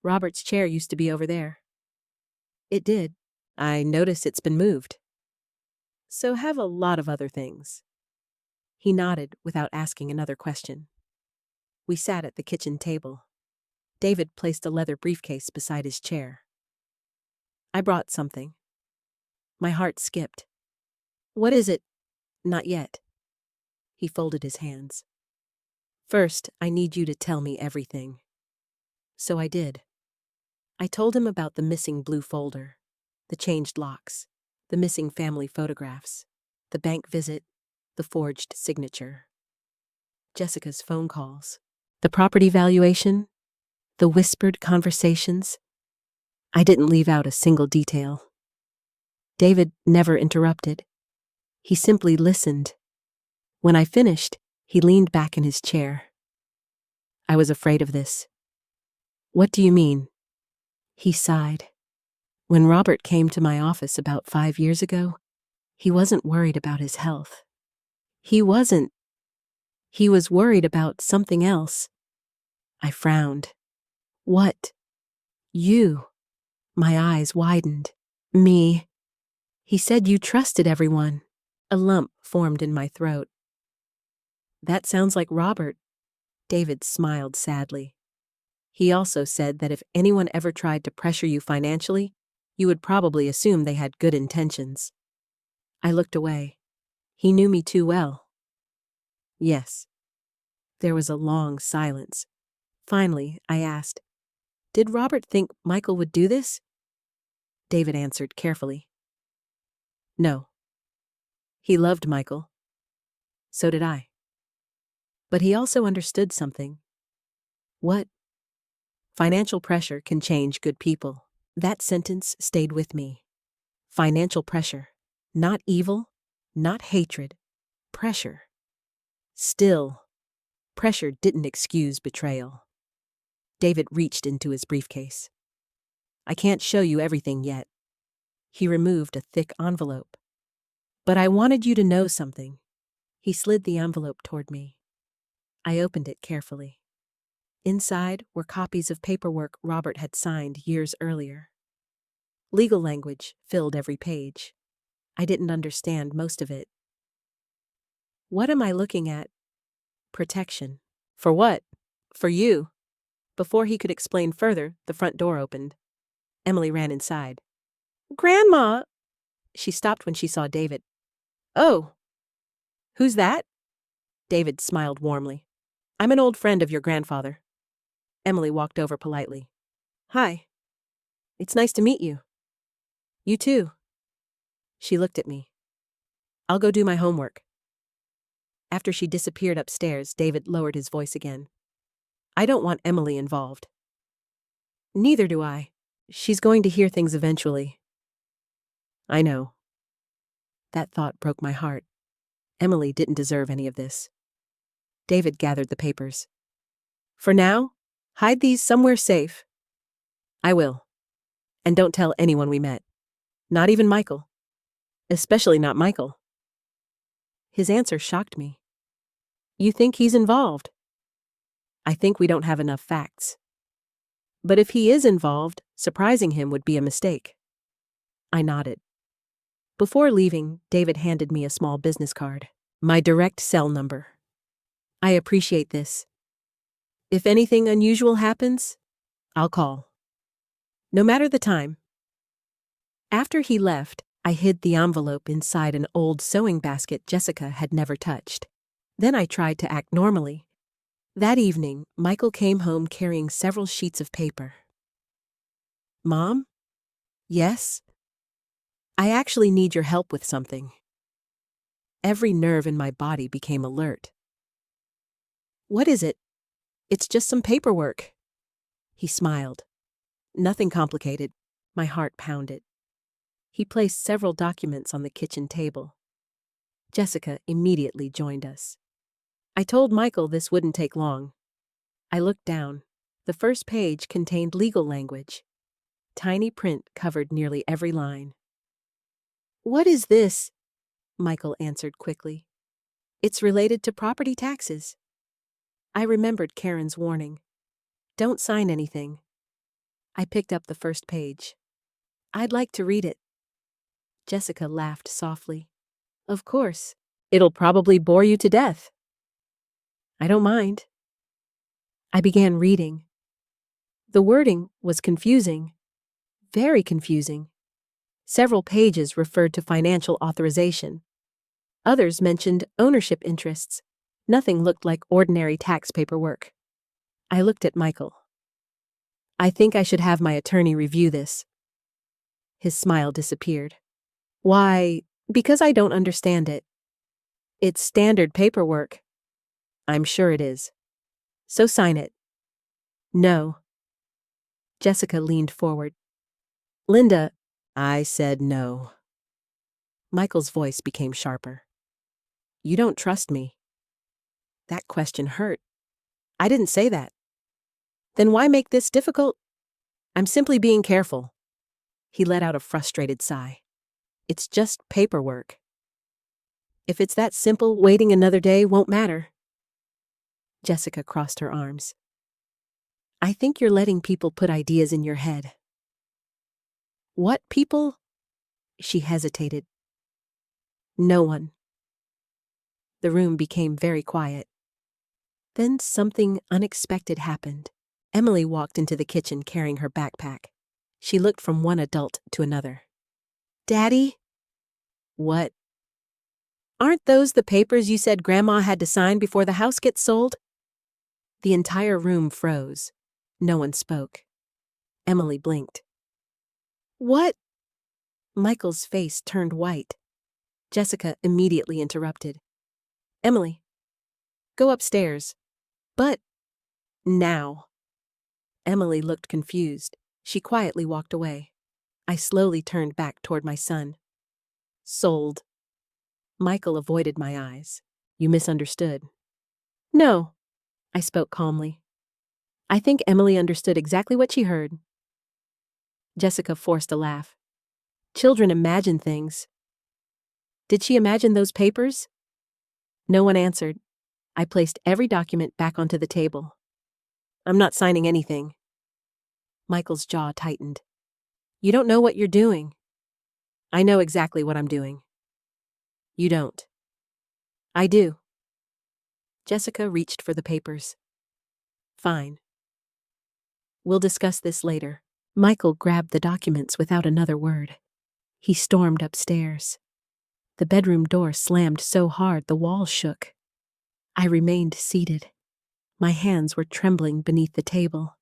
"Robert's chair used to be over there." "It did. I notice it's been moved." "So have a lot of other things." He nodded without asking another question. We sat at the kitchen table. David placed a leather briefcase beside his chair. "I brought something." My heart skipped. "What is it?" "Not yet." He folded his hands. "First, I need you to tell me everything." So I did. I told him about the missing blue folder, the changed locks, the missing family photographs, the bank visit, the forged signature, Jessica's phone calls, the property valuation, the whispered conversations. I didn't leave out a single detail. David never interrupted. He simply listened. When I finished, he leaned back in his chair. "I was afraid of this." "What do you mean?" He sighed. "When Robert came to my office about 5 years ago, he wasn't worried about his health. He wasn't. He was worried about something else." I frowned. "What?" "You." My eyes widened. "Me." "He said you trusted everyone." A lump formed in my throat. "That sounds like Robert." David smiled sadly. "He also said that if anyone ever tried to pressure you financially, you would probably assume they had good intentions." I looked away. He knew me too well. "Yes." There was a long silence. Finally, I asked, "Did Robert think Michael would do this?" David answered carefully. No. He loved Michael. So did I. But he also understood something. What? Financial pressure can change good people. That sentence stayed with me. Financial pressure. Not evil, not hatred. Pressure. Still, pressure didn't excuse betrayal. David reached into his briefcase. I can't show you everything yet. He removed a thick envelope. But I wanted you to know something. He slid the envelope toward me. I opened it carefully. Inside were copies of paperwork Robert had signed years earlier. Legal language filled every page. I didn't understand most of it. What am I looking at? Protection. For what? For you. Before he could explain further, the front door opened. Emily ran inside. Grandma! She stopped when she saw David. Oh. Who's that? David smiled warmly. I'm an old friend of your grandfather. Emily walked over politely. Hi. It's nice to meet you. You too. She looked at me. I'll go do my homework. After she disappeared upstairs, David lowered his voice again. I don't want Emily involved. Neither do I. She's going to hear things eventually. I know. That thought broke my heart. Emily didn't deserve any of this. David gathered the papers. For now, hide these somewhere safe. I will. And don't tell anyone we met. Not even Michael. Especially not Michael. His answer shocked me. You think he's involved? I think we don't have enough facts. But if he is involved, surprising him would be a mistake. I nodded. Before leaving, David handed me a small business card. My direct cell number. I appreciate this. If anything unusual happens, I'll call. No matter the time. After he left, I hid the envelope inside an old sewing basket Jessica had never touched. Then I tried to act normally. That evening, Michael came home carrying several sheets of paper. Mom? Yes? I actually need your help with something. Every nerve in my body became alert. What is it? It's just some paperwork. He smiled. Nothing complicated. My heart pounded. He placed several documents on the kitchen table. Jessica immediately joined us. I told Michael this wouldn't take long. I looked down. The first page contained legal language. Tiny print covered nearly every line. What is this? Michael answered quickly. It's related to property taxes. I remembered Karen's warning. Don't sign anything. I picked up the first page. I'd like to read it. Jessica laughed softly. Of course. It'll probably bore you to death. I don't mind. I began reading. The wording was confusing. Very confusing. Several pages referred to financial authorization. Others mentioned ownership interests. Nothing looked like ordinary tax paperwork. I looked at Michael. I think I should have my attorney review this. His smile disappeared. Why, because I don't understand it. It's standard paperwork. I'm sure it is. So sign it. No. Jessica leaned forward. Linda, I said no. Michael's voice became sharper. You don't trust me. That question hurt. I didn't say that. Then why make this difficult? I'm simply being careful. He let out a frustrated sigh. It's just paperwork. If it's that simple, waiting another day won't matter. Jessica crossed her arms. I think you're letting people put ideas in your head. What people? She hesitated. No one. The room became very quiet. Then something unexpected happened. Emily walked into the kitchen carrying her backpack. She looked from one adult to another. Daddy? What? Aren't those the papers you said Grandma had to sign before the house gets sold? The entire room froze. No one spoke. Emily blinked. What? Michael's face turned white. Jessica immediately interrupted. Emily, go upstairs. But now. Emily looked confused. She quietly walked away. I slowly turned back toward my son. Sold. Michael avoided my eyes. You misunderstood. No, I spoke calmly. I think Emily understood exactly what she heard. Jessica forced a laugh. Children imagine things. Did she imagine those papers? No one answered. I placed every document back onto the table. I'm not signing anything. Michael's jaw tightened. You don't know what you're doing. I know exactly what I'm doing. You don't. I do. Jessica reached for the papers. Fine. We'll discuss this later. Michael grabbed the documents without another word. He stormed upstairs. The bedroom door slammed so hard the walls shook. I remained seated. My hands were trembling beneath the table.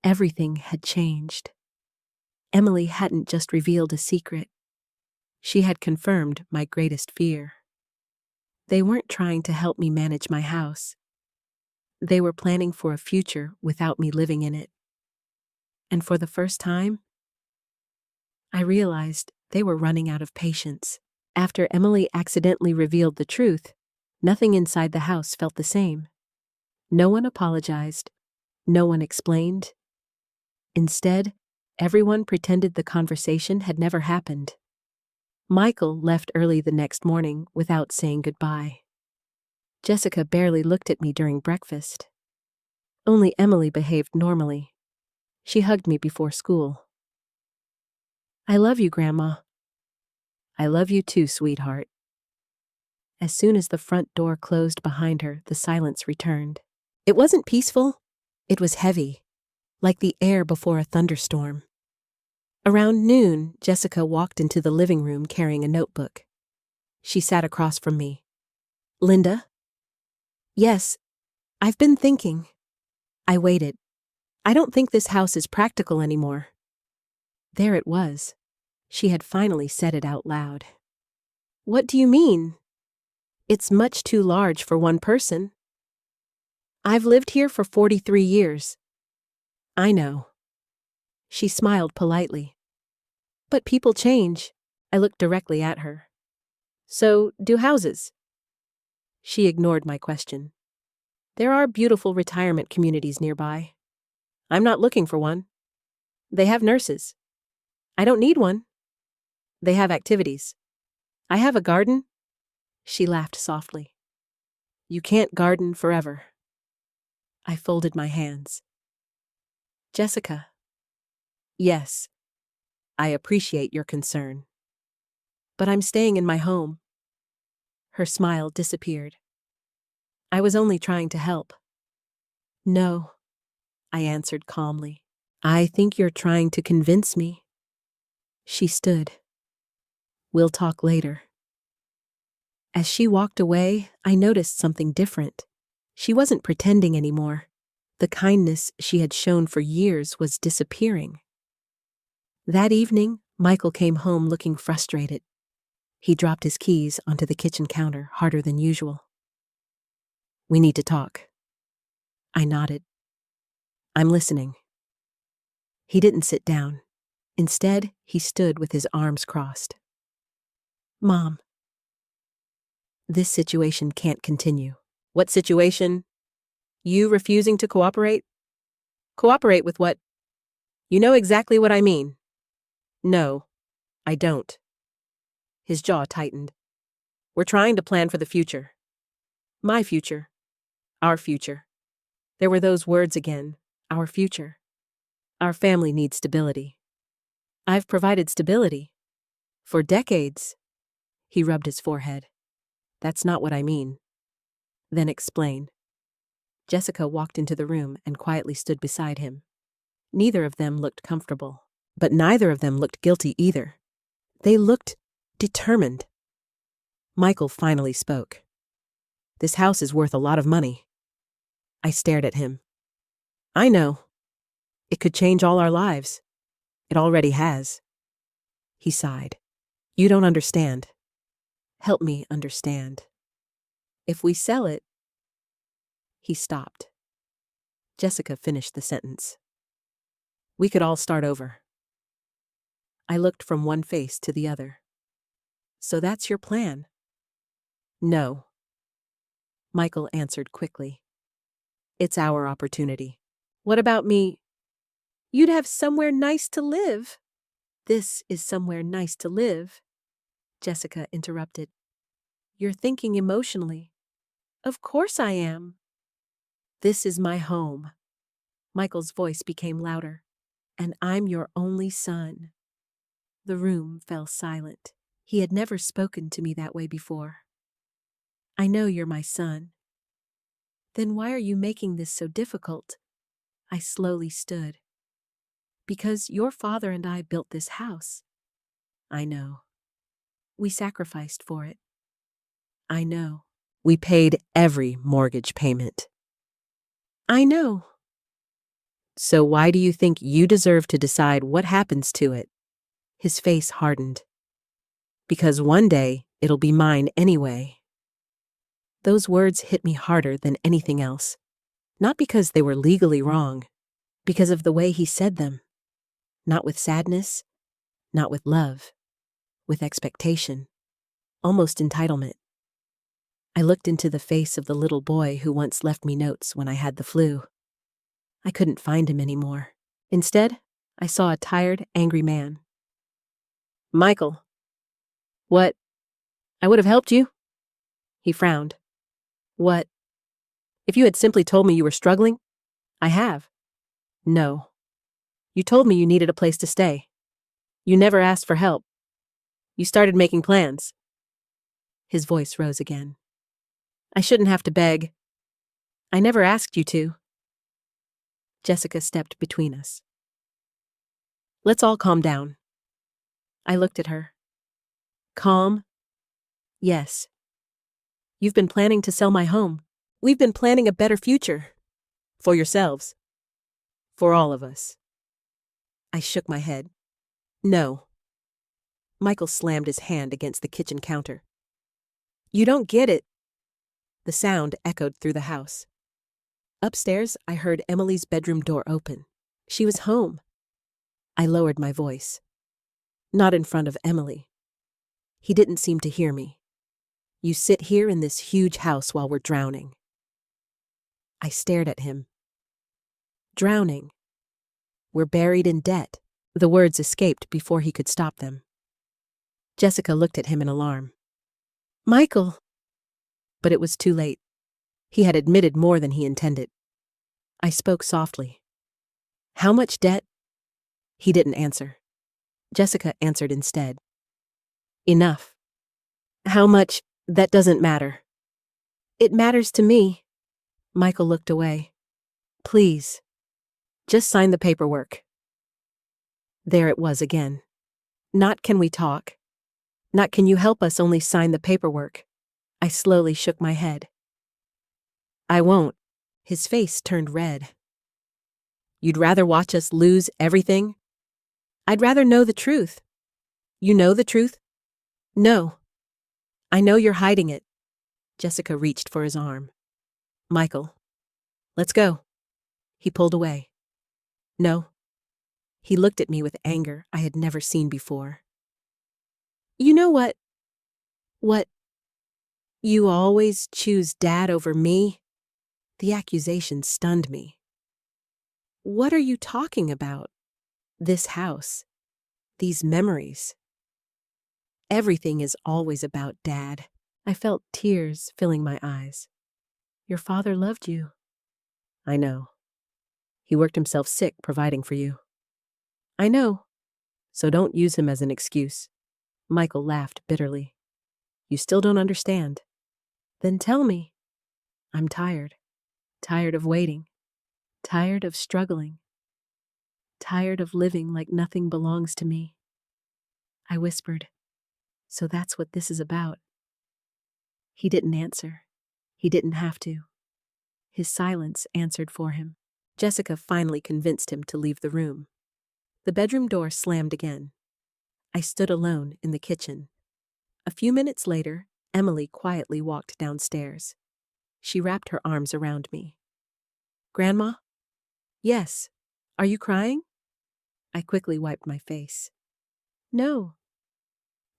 Everything had changed. Emily hadn't just revealed a secret. She had confirmed my greatest fear. They weren't trying to help me manage my house. They were planning for a future without me living in it. And for the first time, I realized they were running out of patience. After Emily accidentally revealed the truth, nothing inside the house felt the same. No one apologized. No one explained. Instead, everyone pretended the conversation had never happened. Michael left early the next morning without saying goodbye. Jessica barely looked at me during breakfast. Only Emily behaved normally. She hugged me before school. I love you, Grandma. I love you too, sweetheart. As soon as the front door closed behind her, the silence returned. It wasn't peaceful. It was heavy, like the air before a thunderstorm. Around noon, Jessica walked into the living room carrying a notebook. She sat across from me. Linda? Yes, I've been thinking. I waited. I don't think this house is practical anymore. There it was. She had finally said it out loud. What do you mean? It's much too large for one person. I've lived here for 43 years. I know. She smiled politely. But people change. I looked directly at her. So, do houses? She ignored my question. There are beautiful retirement communities nearby. I'm not looking for one. They have nurses. I don't need one. They have activities. I have a garden. She laughed softly. You can't garden forever. I folded my hands. Jessica. Yes, I appreciate your concern. But I'm staying in my home. Her smile disappeared. I was only trying to help. No, I answered calmly. I think you're trying to convince me. She stood. We'll talk later. As she walked away, I noticed something different. She wasn't pretending anymore. The kindness she had shown for years was disappearing. That evening, Michael came home looking frustrated. He dropped his keys onto the kitchen counter harder than usual. We need to talk. I nodded. I'm listening. He didn't sit down. Instead, he stood with his arms crossed. Mom. This situation can't continue. What situation? You refusing to cooperate? Cooperate with what? You know exactly what I mean. No, I don't. His jaw tightened. We're trying to plan for the future. My future. Our future. There were those words again. Our future. Our family needs stability. I've provided stability. For decades. He rubbed his forehead. That's not what I mean. Then explain. Jessica walked into the room and quietly stood beside him. Neither of them looked comfortable, but neither of them looked guilty either. They looked determined. Michael finally spoke. This house is worth a lot of money. I stared at him. I know. It could change all our lives. It already has. He sighed. You don't understand. Help me understand. If we sell it. He stopped. Jessica finished the sentence. We could all start over. I looked from one face to the other. So that's your plan? No. Michael answered quickly. It's our opportunity. What about me? You'd have somewhere nice to live. This is somewhere nice to live, Jessica interrupted. You're thinking emotionally. Of course I am. This is my home. Michael's voice became louder. And I'm your only son. The room fell silent. He had never spoken to me that way before. I know you're my son. Then why are you making this so difficult? I slowly stood. Because your father and I built this house. I know. We sacrificed for it. I know. We paid every mortgage payment. I know. So why do you think you deserve to decide what happens to it? His face hardened. Because one day it'll be mine anyway. Those words hit me harder than anything else. Not because they were legally wrong, because of the way he said them. Not with sadness, not with love, with expectation, almost entitlement. I looked into the face of the little boy who once left me notes when I had the flu. I couldn't find him anymore. Instead, I saw a tired, angry man. Michael. What? I would have helped you. He frowned. What? If you had simply told me you were struggling, I have. No. You told me you needed a place to stay. You never asked for help. You started making plans. His voice rose again. I shouldn't have to beg. I never asked you to. Jessica stepped between us. Let's all calm down. I looked at her. Calm? Yes. You've been planning to sell my home. We've been planning a better future. For yourselves. For all of us. I shook my head. No. Michael slammed his hand against the kitchen counter. You don't get it. The sound echoed through the house. Upstairs, I heard Emily's bedroom door open. She was home. I lowered my voice. Not in front of Emily. He didn't seem to hear me. You sit here in this huge house while we're drowning. I stared at him. Drowning. We're buried in debt. The words escaped before he could stop them. Jessica looked at him in alarm. Michael! But it was too late. He had admitted more than he intended. I spoke softly. How much debt? He didn't answer. Jessica answered instead. Enough. How much? That doesn't matter. It matters to me. Michael looked away. Please. Just sign the paperwork. There it was again. Not can we talk. Not can you help us, only sign the paperwork. I slowly shook my head. I won't. His face turned red. You'd rather watch us lose everything? I'd rather know the truth. You know the truth? No. I know you're hiding it. Jessica reached for his arm. Michael. Let's go. He pulled away. No. He looked at me with anger I had never seen before. You know what? What? You always choose Dad over me? The accusation stunned me. What are you talking about? This house. These memories. Everything is always about Dad. I felt tears filling my eyes. Your father loved you. I know. He worked himself sick providing for you. I know. So don't use him as an excuse. Michael laughed bitterly. You still don't understand. Then tell me. I'm tired. Tired of waiting. Tired of struggling. Tired of living like nothing belongs to me. I whispered. So that's what this is about. He didn't answer. He didn't have to. His silence answered for him. Jessica finally convinced him to leave the room. The bedroom door slammed again. I stood alone in the kitchen. A few minutes later, Emily quietly walked downstairs. She wrapped her arms around me. "Grandma?" "Yes. Are you crying?" I quickly wiped my face. "No."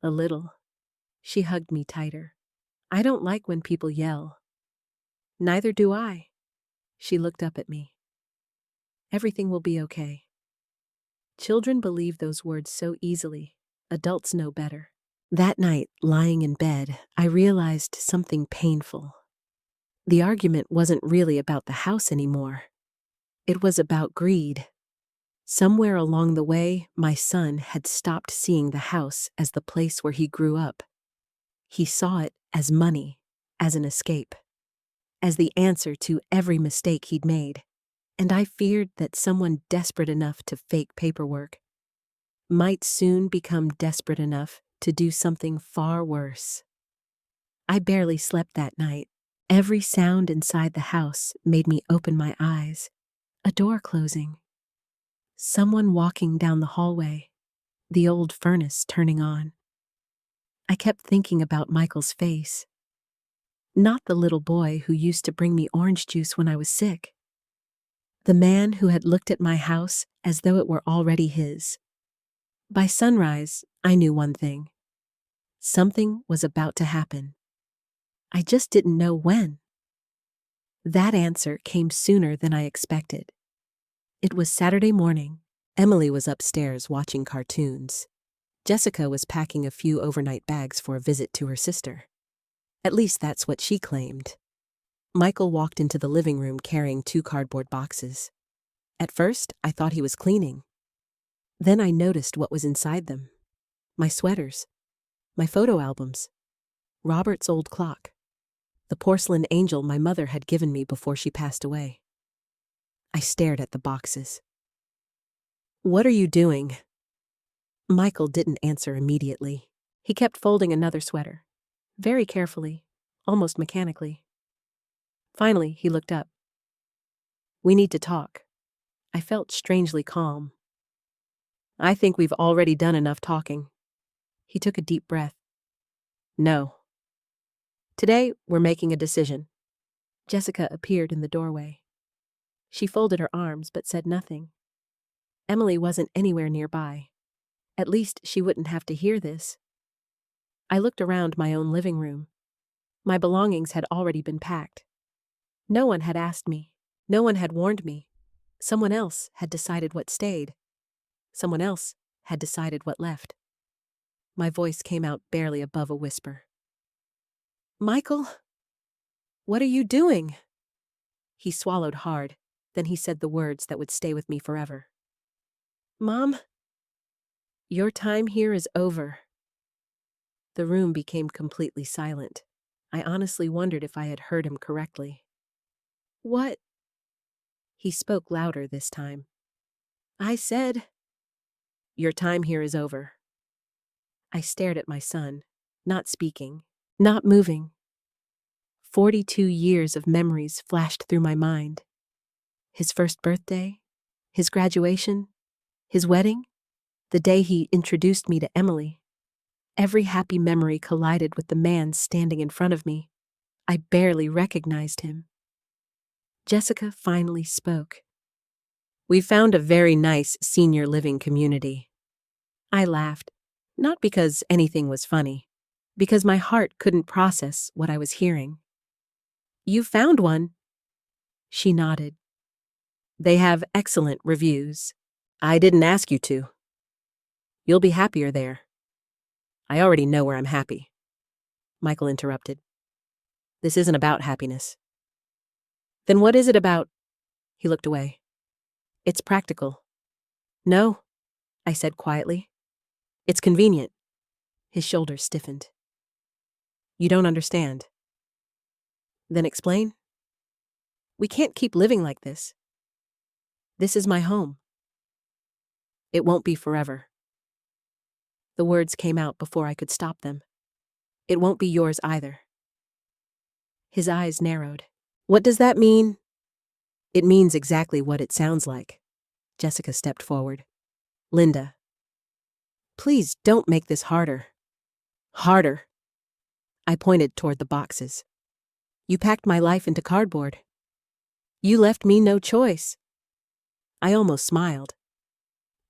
"A little." She hugged me tighter. "I don't like when people yell." "Neither do I." She looked up at me. "Everything will be okay." Children believe those words so easily. Adults know better. That night, lying in bed, I realized something painful. The argument wasn't really about the house anymore. It was about greed. Somewhere along the way, my son had stopped seeing the house as the place where he grew up. He saw it as money, as an escape, as the answer to every mistake he'd made. And I feared that someone desperate enough to fake paperwork might soon become desperate enough to do something far worse. I barely slept that night. Every sound inside the house made me open my eyes. A door closing. Someone walking down the hallway. The old furnace turning on. I kept thinking about Michael's face. Not the little boy who used to bring me orange juice when I was sick. The man who had looked at my house as though it were already his. By sunrise, I knew one thing. Something was about to happen. I just didn't know when. That answer came sooner than I expected. It was Saturday morning. Emily was upstairs watching cartoons. Jessica was packing a few overnight bags for a visit to her sister. At least that's what she claimed. Michael walked into the living room carrying 2 cardboard boxes. At first, I thought he was cleaning. Then I noticed what was inside them. My sweaters. My photo albums. Robert's old clock. The porcelain angel my mother had given me before she passed away. I stared at the boxes. "What are you doing?" Michael didn't answer immediately. He kept folding another sweater. Very carefully, almost mechanically. Finally, he looked up. "We need to talk." I felt strangely calm. "I think we've already done enough talking." He took a deep breath. "No. Today, we're making a decision." Jessica appeared in the doorway. She folded her arms but said nothing. Emily wasn't anywhere nearby. At least she wouldn't have to hear this. I looked around my own living room. My belongings had already been packed. No one had asked me. No one had warned me. Someone else had decided what stayed. Someone else had decided what left. My voice came out barely above a whisper. "Michael, what are you doing?" He swallowed hard. Then he said the words that would stay with me forever. "Mom, your time here is over." The room became completely silent. I honestly wondered if I had heard him correctly. "What?" He spoke louder this time. "I said, your time here is over." I stared at my son, not speaking, not moving. 42 years of memories flashed through my mind. His first birthday, his graduation, his wedding, the day he introduced me to Emily. Every happy memory collided with the man standing in front of me. I barely recognized him. Jessica finally spoke. "We found a very nice senior living community." I laughed, not because anything was funny, because my heart couldn't process what I was hearing. "You found one?" She nodded. "They have excellent reviews. I didn't ask you to. You'll be happier there." "I already know where I'm happy." Michael interrupted. "This isn't about happiness." "Then what is it about?" He looked away. "It's practical." "No," I said quietly. "It's convenient." His shoulders stiffened. "You don't understand." "Then explain." "We can't keep living like this. This is my home." "It won't be forever." The words came out before I could stop them. "It won't be yours either." His eyes narrowed. "What does that mean?" "It means exactly what it sounds like." Jessica stepped forward. "Linda, please don't make this harder." "Harder?" I pointed toward the boxes. You packed my life into cardboard. You left me no choice. I almost smiled.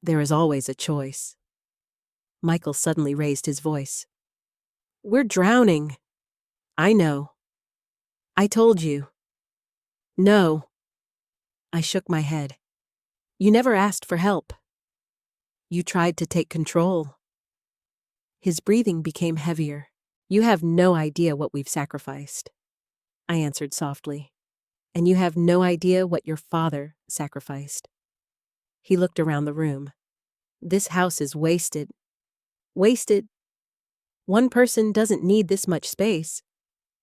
There is always a choice. Michael suddenly raised his voice. We're drowning. I know. I told you. No. I shook my head. You never asked for help. You tried to take control. His breathing became heavier. You have no idea what we've sacrificed. I answered softly. And you have no idea what your father sacrificed. He looked around the room. This house is wasted. Wasted. One person doesn't need this much space.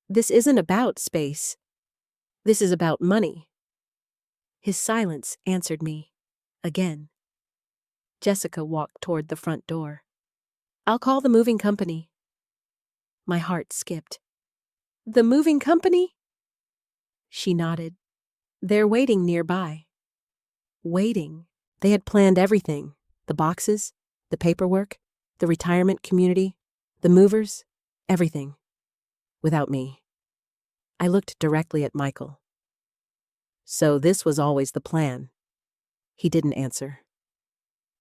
This isn't about space. This is about money. His silence answered me. Again. Jessica walked toward the front door. I'll call the moving company. My heart skipped. The moving company? She nodded. They're waiting nearby. Waiting. They had planned everything. The boxes, the paperwork, the retirement community, the movers, everything. Without me. I looked directly at Michael. So this was always the plan. He didn't answer.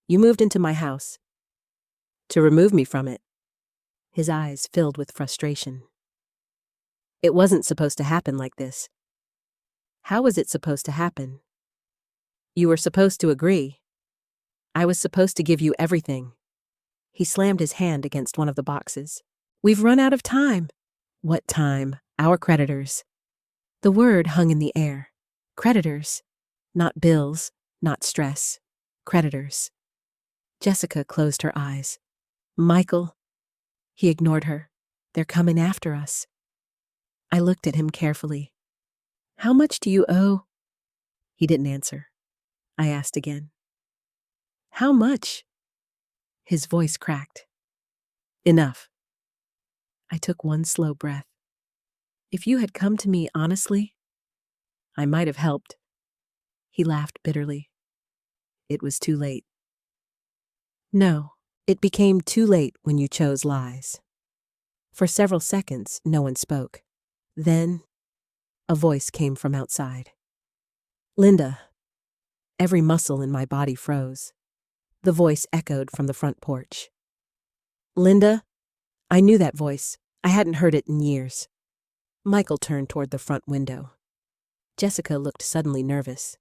You moved into my house. To remove me from it. His eyes filled with frustration. It wasn't supposed to happen like this. How was it supposed to happen? You were supposed to agree. I was supposed to give you everything. He slammed his hand against one of the boxes. We've run out of time. What time? Our creditors. The word hung in the air. Creditors. Not bills, not stress. Creditors. Jessica closed her eyes. Michael. He ignored her. They're coming after us. I looked at him carefully. How much do you owe? He didn't answer. I asked again. How much? His voice cracked. Enough. I took one slow breath. If you had come to me honestly, I might have helped. He laughed bitterly. It was too late. No, it became too late when you chose lies. For several seconds, no one spoke. Then, a voice came from outside. Linda. Every muscle in my body froze. The voice echoed from the front porch. Linda? I knew that voice. I hadn't heard it in years. Michael turned toward the front window. Jessica looked suddenly nervous.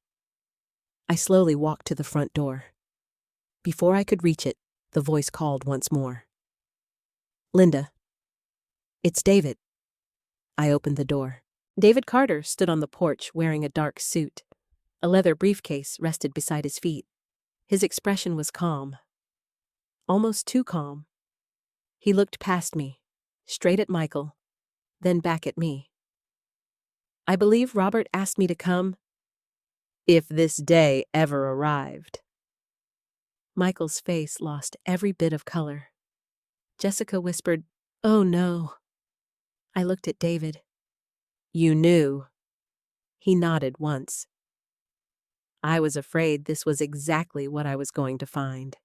I slowly walked to the front door. Before I could reach it, the voice called once more. Linda. It's David. I opened the door. David Carter stood on the porch wearing a dark suit. A leather briefcase rested beside his feet. His expression was calm. Almost too calm. He looked past me, straight at Michael, then back at me. I believe Robert asked me to come, if this day ever arrived. Michael's face lost every bit of color. Jessica whispered, Oh no. I looked at David. You knew. He nodded once. I was afraid this was exactly what I was going to find.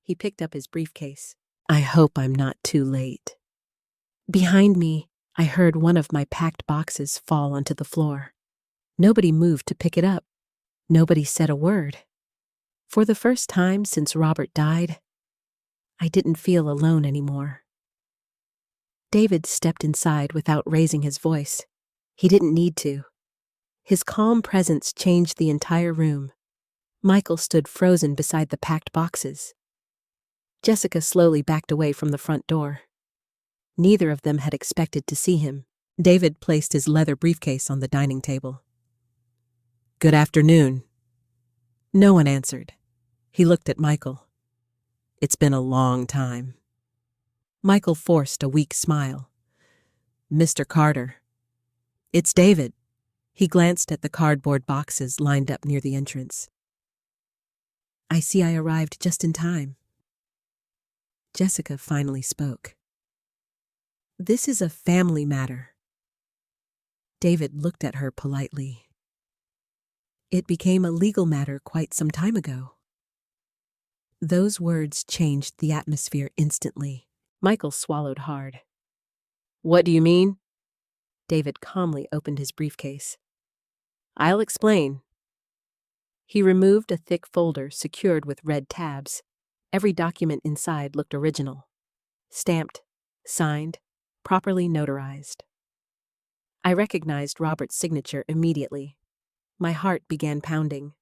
He picked up his briefcase. I hope I'm not too late. Behind me, I heard one of my packed boxes fall onto the floor. Nobody moved to pick it up. Nobody said a word. For the first time since Robert died, I didn't feel alone anymore. David stepped inside without raising his voice. He didn't need to. His calm presence changed the entire room. Michael stood frozen beside the packed boxes. Jessica slowly backed away from the front door. Neither of them had expected to see him. David placed his leather briefcase on the dining table. Good afternoon. No one answered. He looked at Michael. It's been a long time. Michael forced a weak smile. Mr. Carter. It's David. He glanced at the cardboard boxes lined up near the entrance. I see I arrived just in time. Jessica finally spoke. This is a family matter. David looked at her politely. It became a legal matter quite some time ago. Those words changed the atmosphere instantly. Michael swallowed hard. What do you mean? David calmly opened his briefcase. I'll explain. He removed a thick folder secured with red tabs. Every document inside looked original. Stamped, signed, properly notarized. I recognized Robert's signature immediately. My heart began pounding.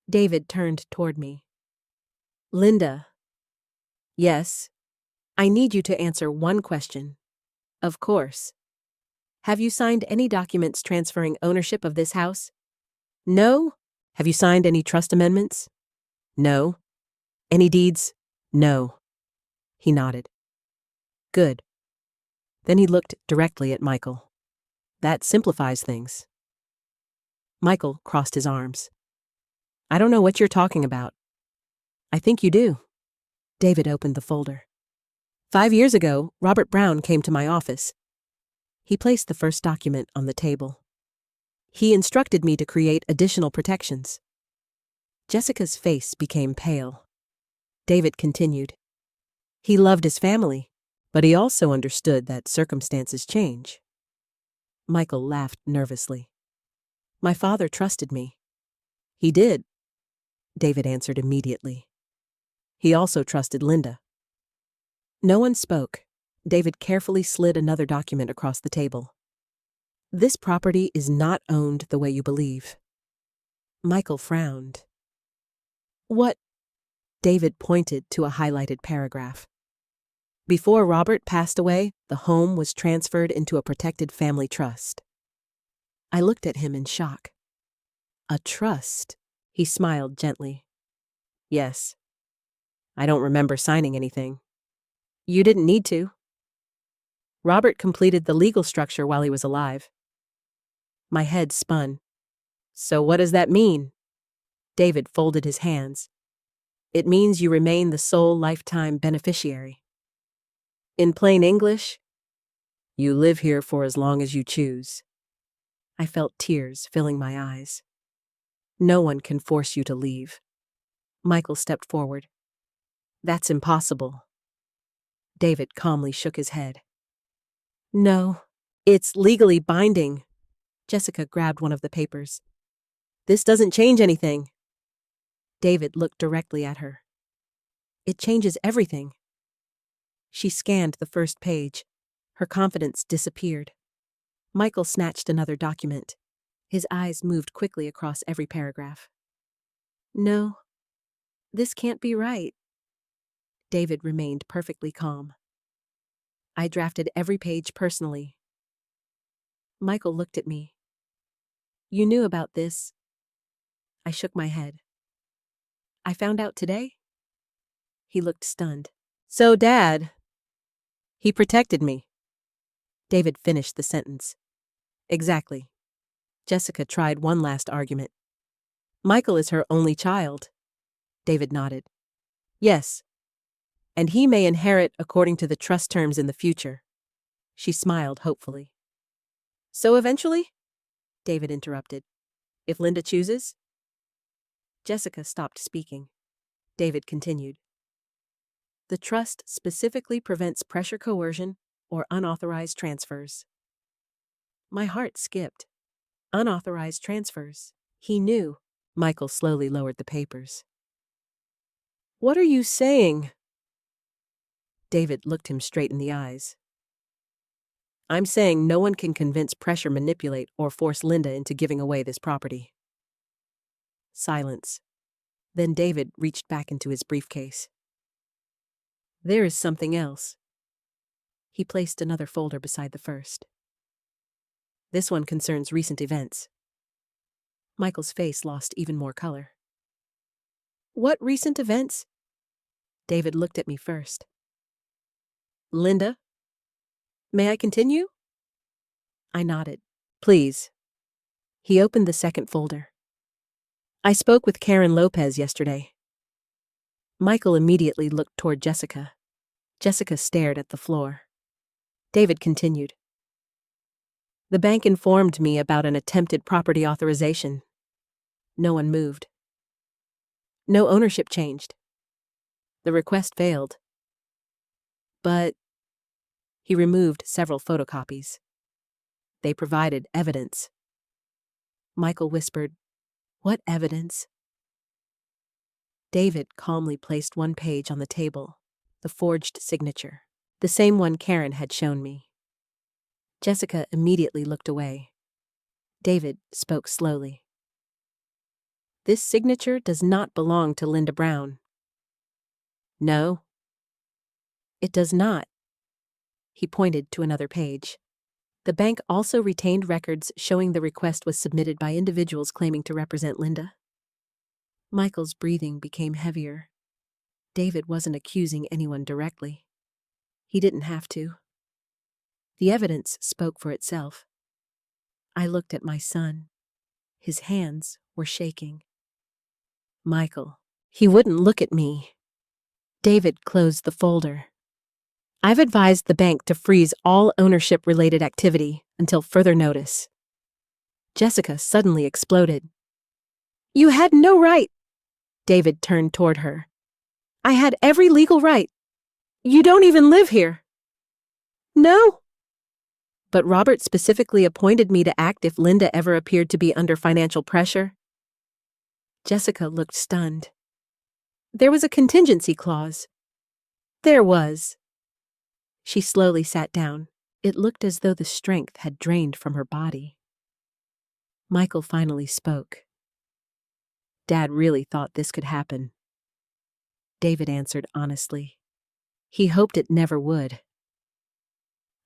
David turned toward me. Linda. Yes. I need you to answer one question. Of course. Have you signed any documents transferring ownership of this house? No. Have you signed any trust amendments? No. Any deeds? No. He nodded. Good. Then he looked directly at Michael. That simplifies things. Michael crossed his arms. I don't know what you're talking about. I think you do. David opened the folder. 5 years ago, Robert Brown came to my office. He placed the first document on the table. He instructed me to create additional protections. Jessica's face became pale. David continued. He loved his family, but he also understood that circumstances change. Michael laughed nervously. My father trusted me. He did, David answered immediately. He also trusted Linda. No one spoke. David carefully slid another document across the table. This property is not owned the way you believe. Michael frowned. What? David pointed to a highlighted paragraph. Before Robert passed away, the home was transferred into a protected family trust. I looked at him in shock. A trust? He smiled gently. Yes. I don't remember signing anything. You didn't need to. Robert completed the legal structure while he was alive. My head spun. So what does that mean? David folded his hands. It means you remain the sole lifetime beneficiary. In plain English, you live here for as long as you choose. I felt tears filling my eyes. No one can force you to leave. Michael stepped forward. That's impossible. David calmly shook his head. No, it's legally binding. Jessica grabbed one of the papers. This doesn't change anything. David looked directly at her. It changes everything. She scanned the first page. Her confidence disappeared. Michael snatched another document. His eyes moved quickly across every paragraph. No, this can't be right. David remained perfectly calm. I drafted every page personally. Michael looked at me. You knew about this? I shook my head. I found out today? He looked stunned. So, Dad, he protected me. David finished the sentence. Exactly. Jessica tried one last argument. Michael is her only child. David nodded. Yes. And he may inherit according to the trust terms in the future. She smiled hopefully. So eventually? David interrupted. If Linda chooses? Jessica stopped speaking. David continued. The trust specifically prevents pressure coercion or unauthorized transfers. My heart skipped. Unauthorized transfers. He knew. Michael slowly lowered the papers. What are you saying? David looked him straight in the eyes. I'm saying no one can convince, pressure, manipulate, or force Linda into giving away this property. Silence. Then David reached back into his briefcase. There is something else. He placed another folder beside the first. This one concerns recent events. Michael's face lost even more color. What recent events? David looked at me first. Linda? May I continue? I nodded. Please. He opened the second folder. I spoke with Karen Lopez yesterday. Michael immediately looked toward Jessica. Jessica stared at the floor. David continued. The bank informed me about an attempted property authorization. No one moved. No ownership changed. The request failed. But He removed several photocopies. They provided evidence. Michael whispered, "What evidence?" David calmly placed one page on the table, the forged signature, the same one Karen had shown me. Jessica immediately looked away. David spoke slowly. "This signature does not belong to Linda Brown." "No, it does not." He pointed to another page. The bank also retained records showing the request was submitted by individuals claiming to represent Linda. Michael's breathing became heavier. David wasn't accusing anyone directly. He didn't have to. The evidence spoke for itself. I looked at my son. His hands were shaking. Michael. He wouldn't look at me. David closed the folder. "I've advised the bank to freeze all ownership-related activity until further notice." Jessica suddenly exploded. "You had no right." David turned toward her. "I had every legal right. You don't even live here." "No." "But Robert specifically appointed me to act if Linda ever appeared to be under financial pressure." Jessica looked stunned. "There was a contingency clause." "There was." She slowly sat down. It looked as though the strength had drained from her body. Michael finally spoke. "Dad really thought this could happen." David answered honestly. He hoped it never would.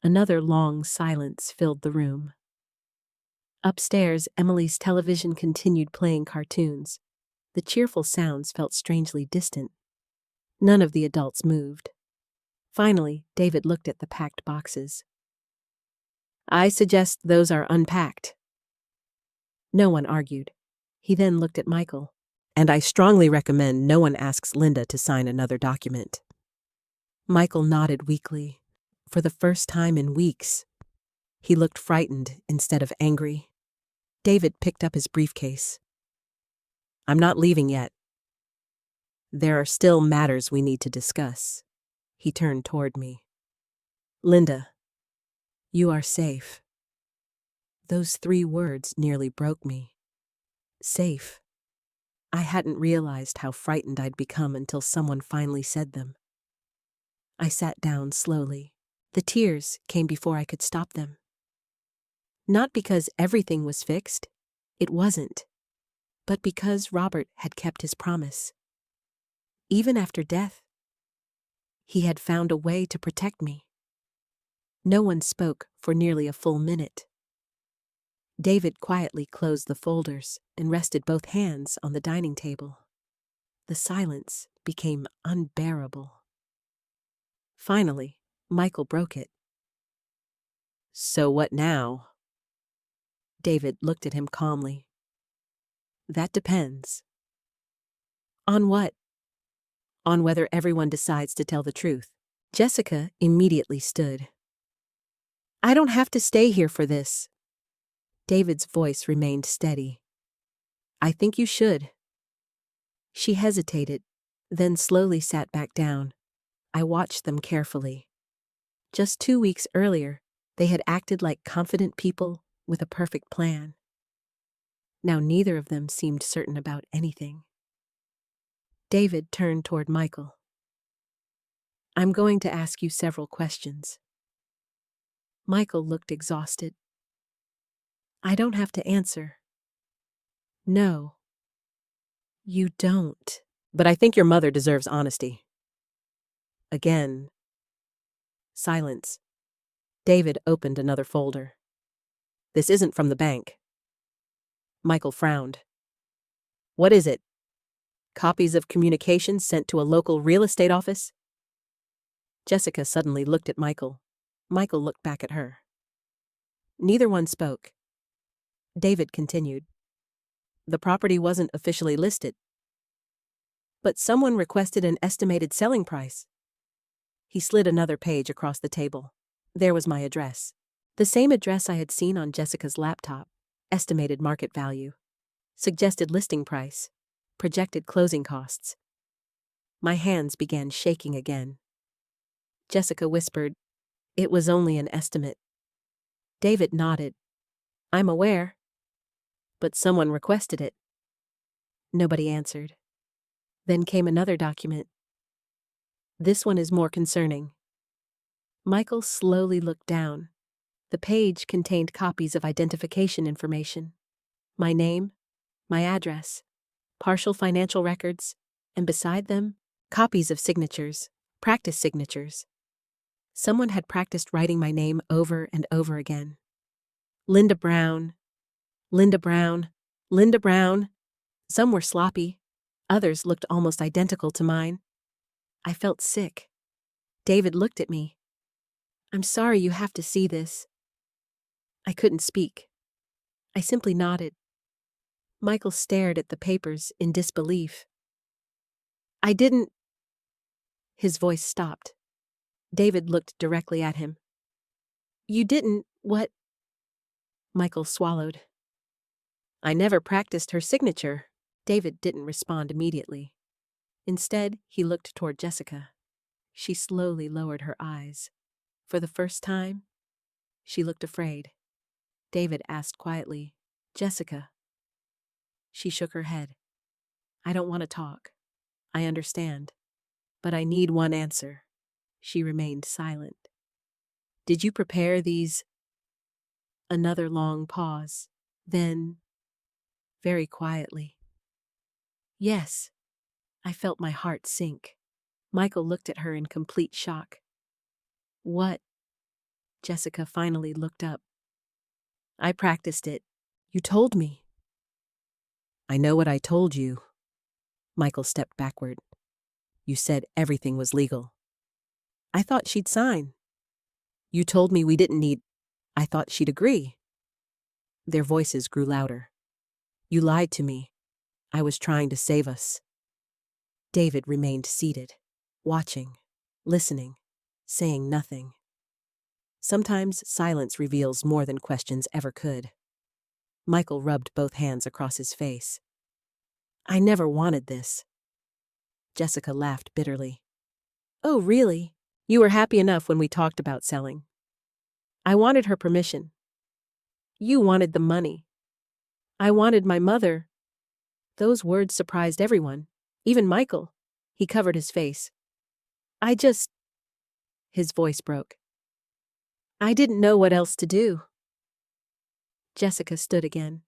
Another long silence filled the room. Upstairs, Emily's television continued playing cartoons. The cheerful sounds felt strangely distant. None of the adults moved. Finally, David looked at the packed boxes. "I suggest those are unpacked." No one argued. He then looked at Michael. "And I strongly recommend no one asks Linda to sign another document." Michael nodded weakly. For the first time in weeks, he looked frightened instead of angry. David picked up his briefcase. "I'm not leaving yet. There are still matters we need to discuss." He turned toward me. "Linda, you are safe." Those 3 words nearly broke me. Safe. I hadn't realized how frightened I'd become until someone finally said them. I sat down slowly. The tears came before I could stop them. Not because everything was fixed. It wasn't. But because Robert had kept his promise. Even after death, he had found a way to protect me. No one spoke for nearly a full minute. David quietly closed the folders and rested both hands on the dining table. The silence became unbearable. Finally, Michael broke it. "So what now?" David looked at him calmly. "That depends." "On what?" "On whether everyone decides to tell the truth." Jessica immediately stood. "I don't have to stay here for this." David's voice remained steady. "I think you should." She hesitated, then slowly sat back down. I watched them carefully. Just 2 weeks earlier, they had acted like confident people with a perfect plan. Now neither of them seemed certain about anything. David turned toward Michael. "I'm going to ask you several questions." Michael looked exhausted. "I don't have to answer." "No, you don't." "But I think your mother deserves honesty." Again, silence. David opened another folder. "This isn't from the bank." Michael frowned. "What is it? Copies of communications sent to a local real estate office?" Jessica suddenly looked at Michael. Michael looked back at her. Neither one spoke. David continued. "The property wasn't officially listed, but someone requested an estimated selling price." He slid another page across the table. There was my address. The same address I had seen on Jessica's laptop. Estimated market value. Suggested listing price. Projected closing costs. My hands began shaking again. Jessica whispered, It was only an estimate. David nodded. I'm aware. But someone requested it. Nobody answered. Then came another document. This one is more concerning. Michael slowly looked down. The page contained copies of identification information. My name, my address, partial financial records, and beside them, copies of signatures, practice signatures. Someone had practiced writing my name over and over again. Linda Brown, Linda Brown, Linda Brown. Some were sloppy. Others looked almost identical to mine. I felt sick. David looked at me. I'm sorry you have to see this. I couldn't speak. I simply nodded. Michael stared at the papers in disbelief. I didn't... His voice stopped. David looked directly at him. You didn't, what? Michael swallowed. I never practiced her signature. David didn't respond immediately. Instead, he looked toward Jessica. She slowly lowered her eyes. For the first time, she looked afraid. David asked quietly, Jessica. She shook her head. I don't want to talk. I understand. But I need one answer. She remained silent. Did you prepare these? Another long pause. Then, very quietly. Yes. I felt my heart sink. Michael looked at her in complete shock. What? Jessica finally looked up. I practiced it. You told me. I know what I told you. Michael stepped backward. You said everything was legal. I thought she'd sign. You told me we didn't need... I thought she'd agree. Their voices grew louder. You lied to me. I was trying to save us. David remained seated, watching, listening, saying nothing. Sometimes silence reveals more than questions ever could. Michael rubbed both hands across his face. I never wanted this. Jessica laughed bitterly. Oh, really? You were happy enough when we talked about selling. I wanted her permission. You wanted the money. I wanted my mother. Those words surprised everyone, even Michael. He covered his face. His voice broke. I didn't know what else to do. Jessica stood again.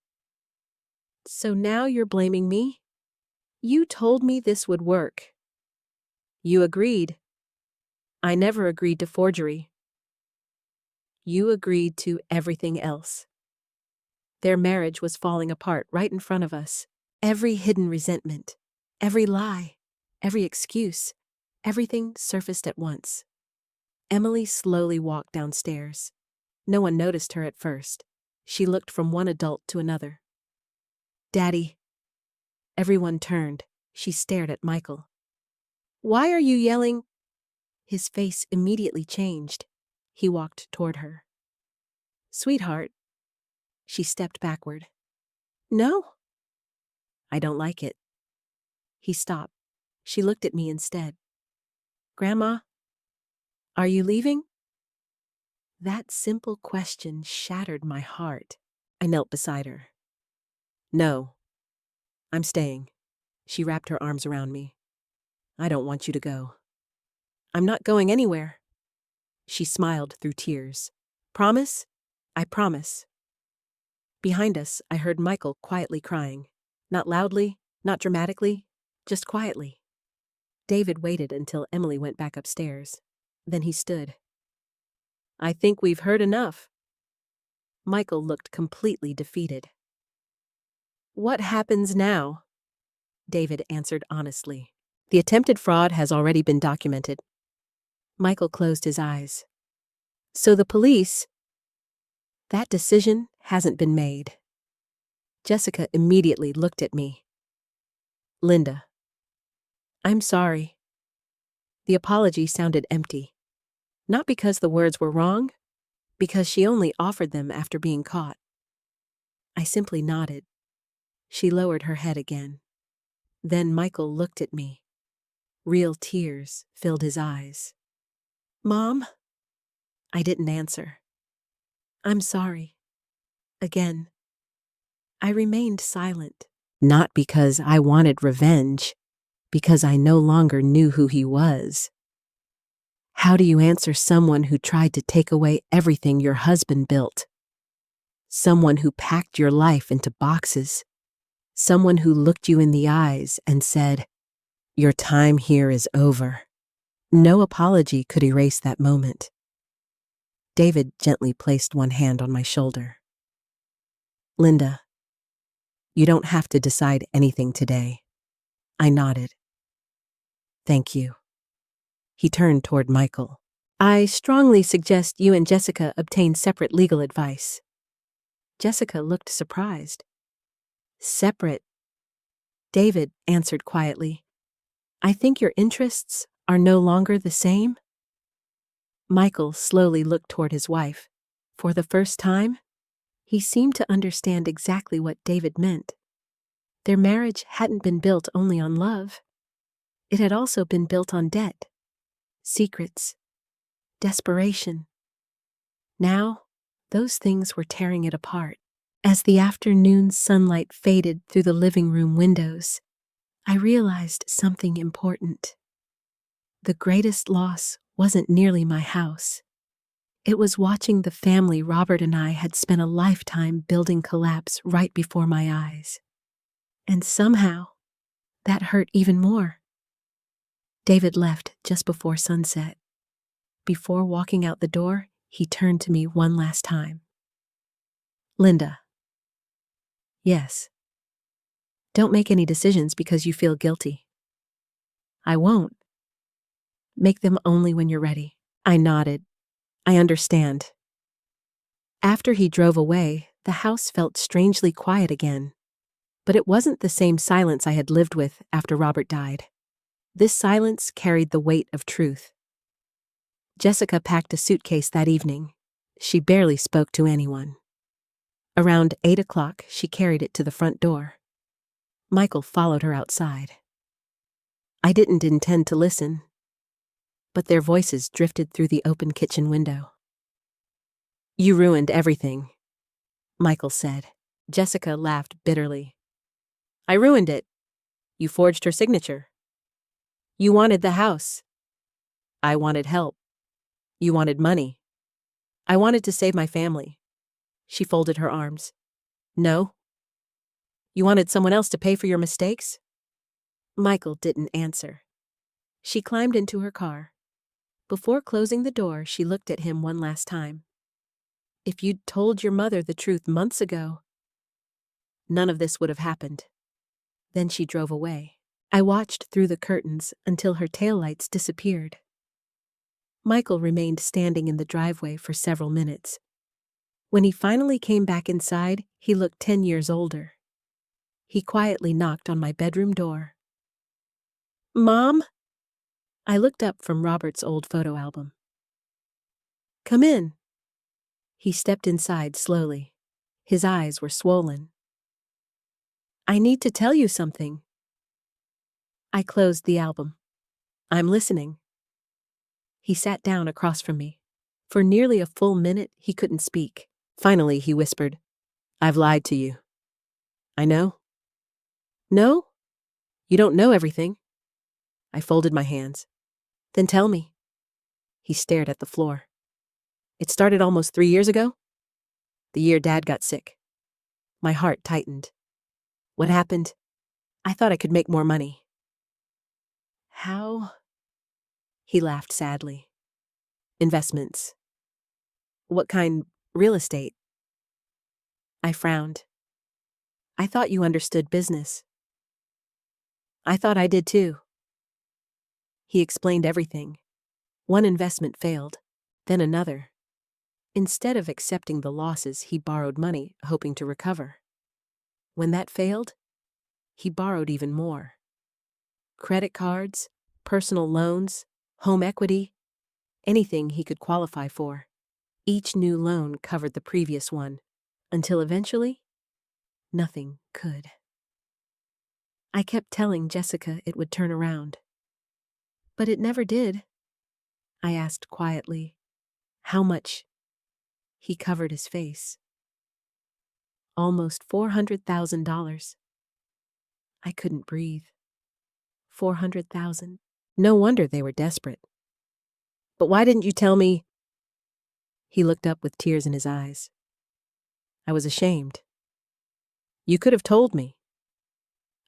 So now you're blaming me? You told me this would work. You agreed. I never agreed to forgery. You agreed to everything else. Their marriage was falling apart right in front of us. Every hidden resentment, every lie, every excuse, everything surfaced at once. Emily slowly walked downstairs. No one noticed her at first. She looked from one adult to another. Daddy. Everyone turned. She stared at Michael. Why are you yelling? His face immediately changed. He walked toward her. Sweetheart. She stepped backward. No? I don't like it. He stopped. She looked at me instead. Grandma? Are you leaving? That simple question shattered my heart. I knelt beside her. No. I'm staying. She wrapped her arms around me. I don't want you to go. I'm not going anywhere. She smiled through tears. Promise? I promise. Behind us, I heard Michael quietly crying. Not loudly, not dramatically, just quietly. David waited until Emily went back upstairs. Then he stood. I think we've heard enough. Michael looked completely defeated. What happens now? David answered honestly. The attempted fraud has already been documented. Michael closed his eyes. So the police... That decision hasn't been made. Jessica immediately looked at me. Linda. I'm sorry. The apology sounded empty. Not because the words were wrong, because she only offered them after being caught. I simply nodded. She lowered her head again. Then Michael looked at me. Real tears filled his eyes. Mom? I didn't answer. I'm sorry. Again. I remained silent. Not because I wanted revenge, because I no longer knew who he was. How do you answer someone who tried to take away everything your husband built? Someone who packed your life into boxes? Someone who looked you in the eyes and said, "Your time here is over." No apology could erase that moment. David gently placed one hand on my shoulder. "Linda, you don't have to decide anything today." I nodded. "Thank you." He turned toward Michael. "I strongly suggest you and Jessica obtain separate legal advice." Jessica looked surprised. "Separate?" David answered quietly. "I think your interests are no longer the same." Michael slowly looked toward his wife. For the first time, he seemed to understand exactly what David meant. Their marriage hadn't been built only on love. It had also been built on debt, secrets, desperation. Now, those things were tearing it apart. As the afternoon sunlight faded through the living room windows, I realized something important. The greatest loss wasn't nearly my house. It was watching the family Robert and I had spent a lifetime building collapse right before my eyes. And somehow, that hurt even more. David left just before sunset. Before walking out the door, he turned to me one last time. "Linda." "Yes." "Don't make any decisions because you feel guilty." "I won't." "Make them only when you're ready." I nodded. "I understand." After he drove away, the house felt strangely quiet again. But it wasn't the same silence I had lived with after Robert died. This silence carried the weight of truth. Jessica packed a suitcase that evening. She barely spoke to anyone. Around 8 o'clock, she carried it to the front door. Michael followed her outside. I didn't intend to listen, but their voices drifted through the open kitchen window. "You ruined everything," Michael said. Jessica laughed bitterly. "I ruined it. You forged her signature. You wanted the house. I wanted help. You wanted money. I wanted to save my family." She folded her arms. "No? You wanted someone else to pay for your mistakes?" Michael didn't answer. She climbed into her car. Before closing the door, she looked at him one last time. "If you'd told your mother the truth months ago, none of this would have happened." Then she drove away. I watched through the curtains until her taillights disappeared. Michael remained standing in the driveway for several minutes. When he finally came back inside, he looked 10 years older. He quietly knocked on my bedroom door. "Mom?" I looked up from Robert's old photo album. "Come in." He stepped inside slowly. His eyes were swollen. "I need to tell you something." I closed the album. "I'm listening." He sat down across from me. For nearly a full minute, he couldn't speak. Finally, he whispered, "I've lied to you." "I know." "No? You don't know everything." I folded my hands. "Then tell me." He stared at the floor. "It started almost 3 years ago? The year Dad got sick." My heart tightened. "What happened?" "I thought I could make more money." "How?" He laughed sadly. "Investments." "What kind? Real estate?" I frowned. "I thought you understood business." "I thought I did too." He explained everything. One investment failed, then another. Instead of accepting the losses, he borrowed money, hoping to recover. When that failed, he borrowed even more. Credit cards, personal loans, home equity, anything he could qualify for. Each new loan covered the previous one, until eventually, nothing could. I kept telling Jessica it would turn around. But it never did. I asked quietly, How much? He covered his face. Almost $400,000. I couldn't breathe. 400,000. No wonder they were desperate. But why didn't you tell me? He looked up with tears in his eyes. I was ashamed. You could have told me.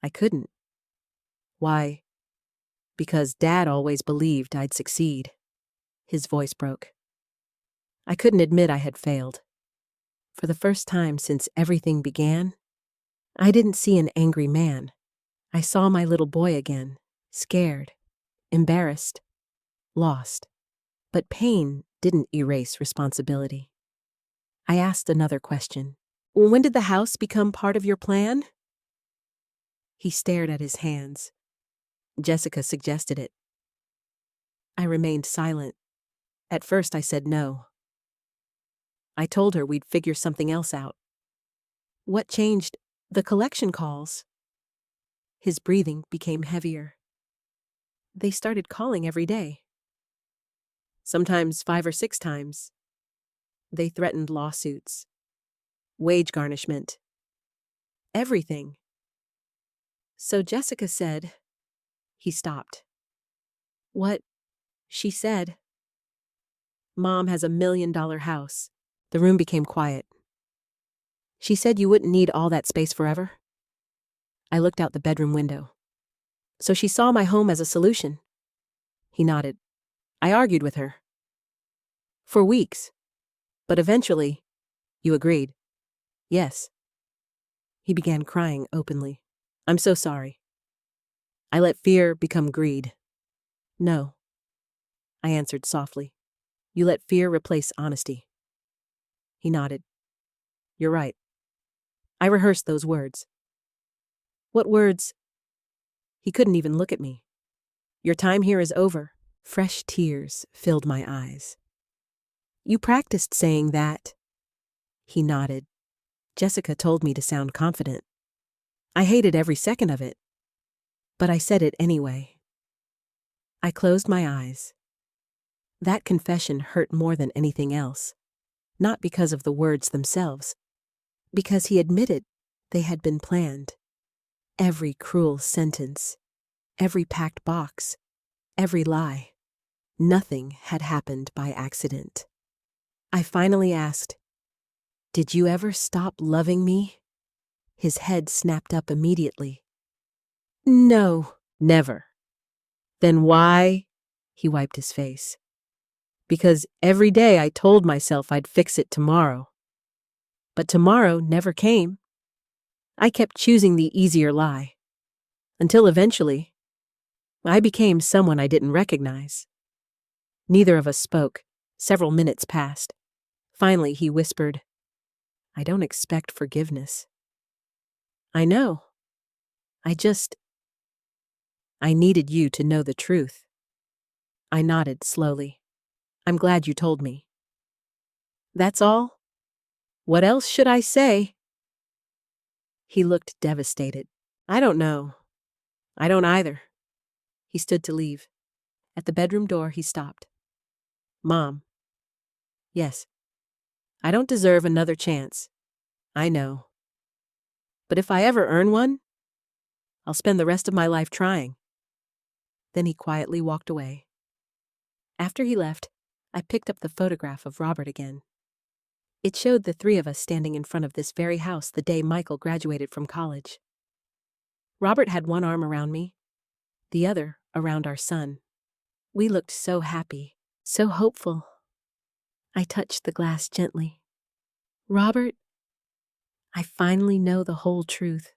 I couldn't. Why? Because Dad always believed I'd succeed. His voice broke. I couldn't admit I had failed. For the first time since everything began, I didn't see an angry man. I saw my little boy again, scared, embarrassed, lost. But pain didn't erase responsibility. I asked another question. When did the house become part of your plan? He stared at his hands. Jessica suggested it. I remained silent. At first I said no. I told her we'd figure something else out. What changed? The collection calls. His breathing became heavier. They started calling every day. Sometimes 5 or 6 times. They threatened lawsuits, wage garnishment, everything. So Jessica said, he stopped. What? She said, Mom has $1 million house. The room became quiet. She said you wouldn't need all that space forever. I looked out the bedroom window. So she saw my home as a solution. He nodded. I argued with her. For weeks. But eventually, you agreed. Yes. He began crying openly. I'm so sorry. I let fear become greed. No. I answered softly. You let fear replace honesty. He nodded. You're right. I rehearsed those words. What words? He couldn't even look at me. Your time here is over. Fresh tears filled my eyes. You practiced saying that. He nodded. Jessica told me to sound confident. I hated every second of it. But I said it anyway. I closed my eyes. That confession hurt more than anything else. Not because of the words themselves. Because he admitted they had been planned. Every cruel sentence. Every packed box. Every lie. Nothing had happened by accident. I finally asked, Did you ever stop loving me? His head snapped up immediately. No, never. Then why? He wiped his face. Because every day I told myself I'd fix it tomorrow. But tomorrow never came. I kept choosing the easier lie. Until eventually, I became someone I didn't recognize. Neither of us spoke. Several minutes passed. Finally, he whispered, I don't expect forgiveness. I know. I needed you to know the truth. I nodded slowly. I'm glad you told me. That's all? What else should I say? He looked devastated. I don't know. I don't either. He stood to leave. At the bedroom door, he stopped. Mom. Yes. I don't deserve another chance. I know. But if I ever earn one, I'll spend the rest of my life trying. Then he quietly walked away. After he left, I picked up the photograph of Robert again. It showed the 3 of us standing in front of this very house the day Michael graduated from college. Robert had one arm around me, the other around our son. We looked so happy, so hopeful. I touched the glass gently. Robert, I finally know the whole truth.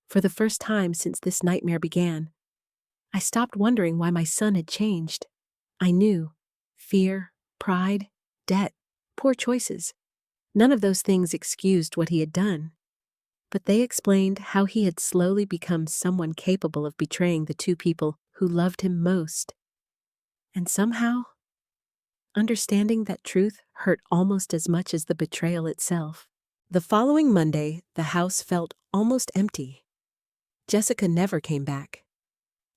For the first time since this nightmare began, I stopped wondering why my son had changed. I knew. Fear, pride, debt, poor choices. None of those things excused what he had done. But they explained how he had slowly become someone capable of betraying the 2 people who loved him most. And somehow, understanding that truth hurt almost as much as the betrayal itself. The following Monday, the house felt almost empty. Jessica never came back.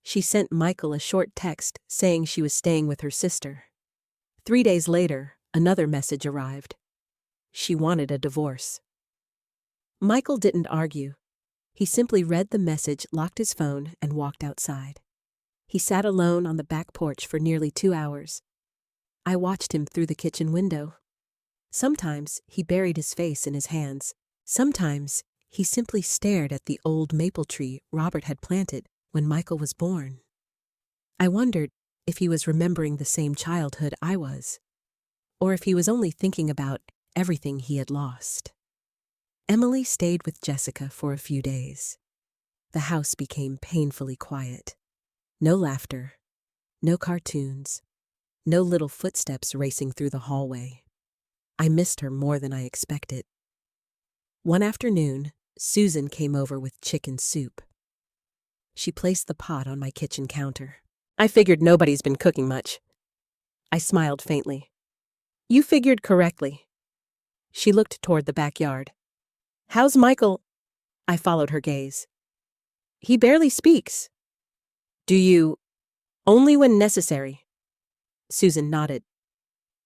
She sent Michael a short text saying she was staying with her sister. 3 days later, another message arrived. She wanted a divorce. Michael didn't argue. He simply read the message, locked his phone, and walked outside. He sat alone on the back porch for nearly 2 hours. I watched him through the kitchen window. Sometimes he buried his face in his hands. Sometimes he simply stared at the old maple tree Robert had planted when Michael was born. I wondered if he was remembering the same childhood I was, or if he was only thinking about everything he had lost. Emily stayed with Jessica for a few days. The house became painfully quiet. No laughter, no cartoons, no little footsteps racing through the hallway. I missed her more than I expected. One afternoon, Susan came over with chicken soup. She placed the pot on my kitchen counter. I figured nobody's been cooking much. I smiled faintly. You figured correctly. She looked toward the backyard. How's Michael? I followed her gaze. He barely speaks. Do you? Only when necessary. Susan nodded.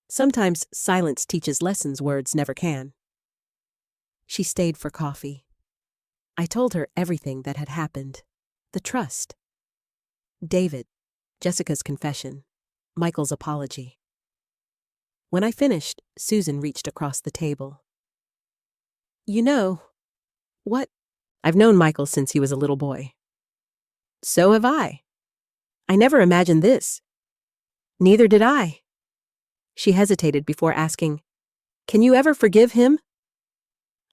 Sometimes silence teaches lessons words never can. She stayed for coffee. I told her everything that had happened. The trust. David, Jessica's confession, Michael's apology. When I finished, Susan reached across the table. You know, what? I've known Michael since he was a little boy. So have I. I never imagined this. Neither did I. She hesitated before asking, Can you ever forgive him?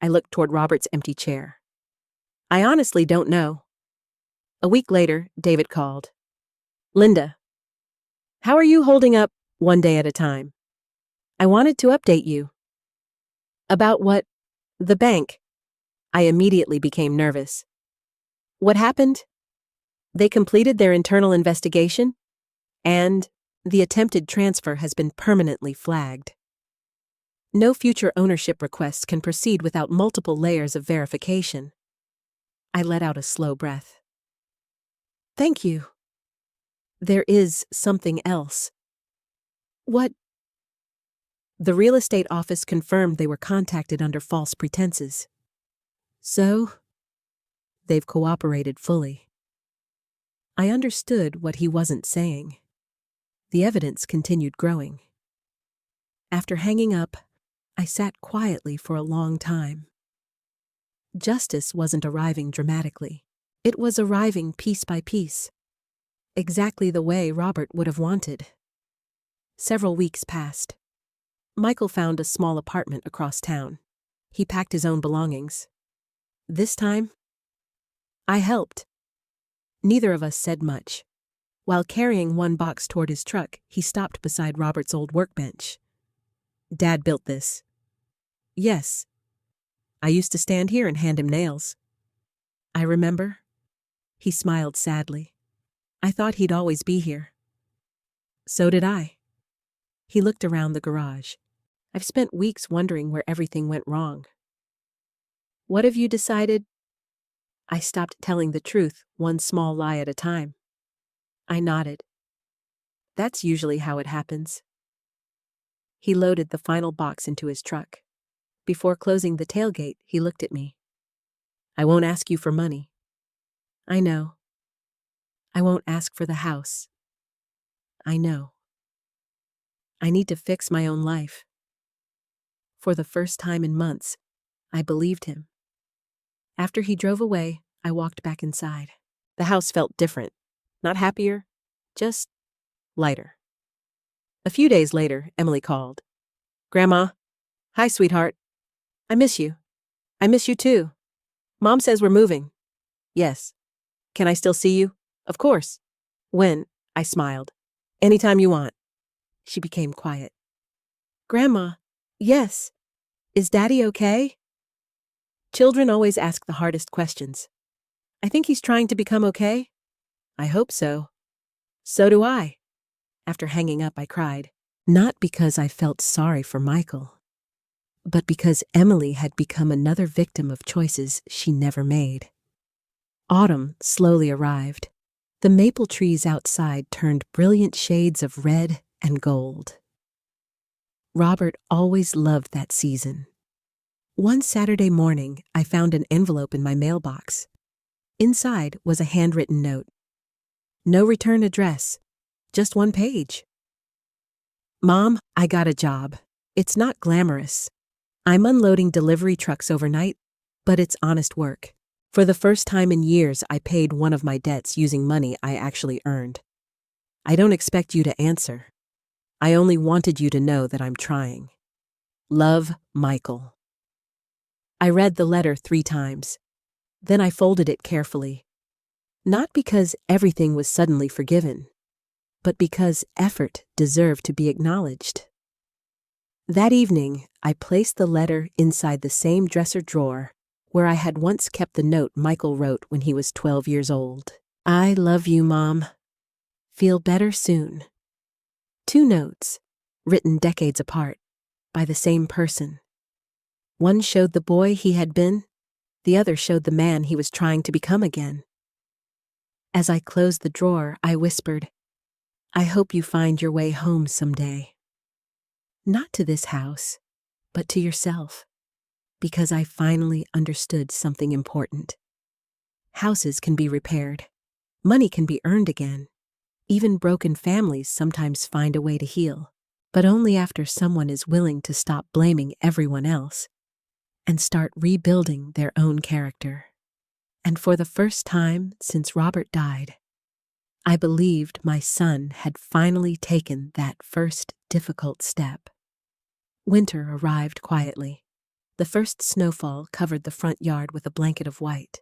I looked toward Robert's empty chair. I honestly don't know. A week later, David called. Linda, how are you holding up one day at a time? I wanted to update you. About what? The bank. I immediately became nervous. What happened? They completed their internal investigation, and the attempted transfer has been permanently flagged. No future ownership requests can proceed without multiple layers of verification. I let out a slow breath. Thank you. There is something else. What? The real estate office confirmed they were contacted under false pretenses. So, they've cooperated fully. I understood what he wasn't saying. The evidence continued growing. After hanging up, I sat quietly for a long time. Justice wasn't arriving dramatically. It was arriving piece by piece, exactly the way Robert would have wanted. Several weeks passed. Michael found a small apartment across town. He packed his own belongings. This time, I helped. Neither of us said much. While carrying one box toward his truck, he stopped beside Robert's old workbench. Dad built this. Yes. I used to stand here and hand him nails. I remember. He smiled sadly. I thought he'd always be here. So did I. He looked around the garage. I've spent weeks wondering where everything went wrong. What have you decided? I stopped telling the truth, one small lie at a time. I nodded. That's usually how it happens. He loaded the final box into his truck. Before closing the tailgate, he looked at me. I won't ask you for money. I know. I won't ask for the house. I know. I need to fix my own life. For the first time in months, I believed him. After he drove away, I walked back inside. The house felt different. Not happier, just lighter. A few days later, Emily called. Grandma. Hi, sweetheart. I miss you. I miss you too. Mom says we're moving. Yes. Can I still see you? Of course. When? I smiled. Anytime you want. She became quiet. Grandma. Yes. Is Daddy okay? Children always ask the hardest questions. I think he's trying to become okay. I hope so. So do I. After hanging up, I cried. Not because I felt sorry for Michael, but because Emily had become another victim of choices she never made. Autumn slowly arrived. The maple trees outside turned brilliant shades of red and gold. Robert always loved that season. One Saturday morning, I found an envelope in my mailbox. Inside was a handwritten note. No return address, just one page. Mom, I got a job. It's not glamorous. I'm unloading delivery trucks overnight, but it's honest work. For the first time in years, I paid one of my debts using money I actually earned. I don't expect you to answer. I only wanted you to know that I'm trying. Love, Michael. I read the letter 3 times. Then I folded it carefully. Not because everything was suddenly forgiven, but because effort deserved to be acknowledged. That evening, I placed the letter inside the same dresser drawer where I had once kept the note Michael wrote when he was 12 years old. I love you, Mom. Feel better soon. 2 notes, written decades apart, by the same person. One showed the boy he had been, the other showed the man he was trying to become again. As I closed the drawer, I whispered, I hope you find your way home someday. Not to this house, but to yourself, because I finally understood something important. Houses can be repaired. Money can be earned again. Even broken families sometimes find a way to heal, but only after someone is willing to stop blaming everyone else and start rebuilding their own character. And for the first time since Robert died, I believed my son had finally taken that first difficult step. Winter arrived quietly. The first snowfall covered the front yard with a blanket of white.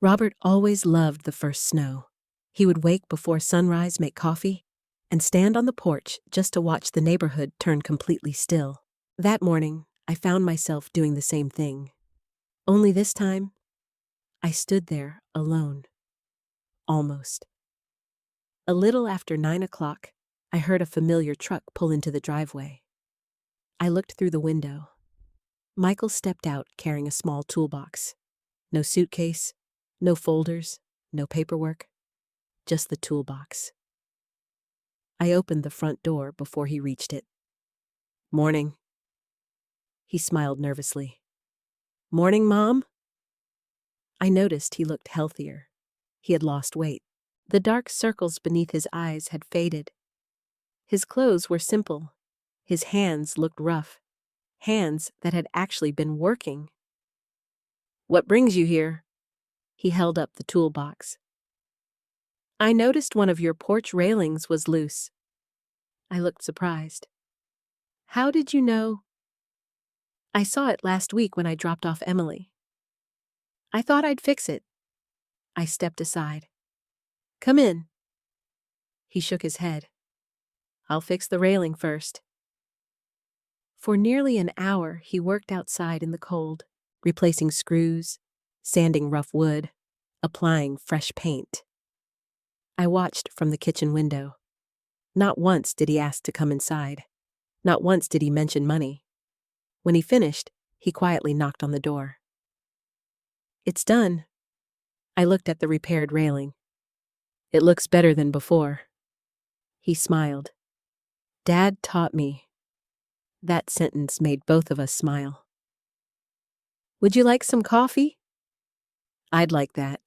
Robert always loved the first snow. He would wake before sunrise, make coffee, and stand on the porch just to watch the neighborhood turn completely still. That morning, I found myself doing the same thing. Only this time, I stood there alone. Almost. A little after 9 o'clock, I heard a familiar truck pull into the driveway. I looked through the window. Michael stepped out carrying a small toolbox. No suitcase, no folders, no paperwork, just the toolbox. I opened the front door before he reached it. Morning. He smiled nervously. Morning, Mom? I noticed he looked healthier. He had lost weight. The dark circles beneath his eyes had faded. His clothes were simple. His hands looked rough. Hands that had actually been working. What brings you here? He held up the toolbox. I noticed one of your porch railings was loose. I looked surprised. How did you know? I saw it last week when I dropped off Emily. I thought I'd fix it. I stepped aside. Come in. He shook his head. I'll fix the railing first. For nearly an hour, he worked outside in the cold, replacing screws, sanding rough wood, applying fresh paint. I watched from the kitchen window. Not once did he ask to come inside. Not once did he mention money. When he finished, he quietly knocked on the door. It's done. I looked at the repaired railing. It looks better than before. He smiled. Dad taught me. That sentence made both of us smile. Would you like some coffee? I'd like that.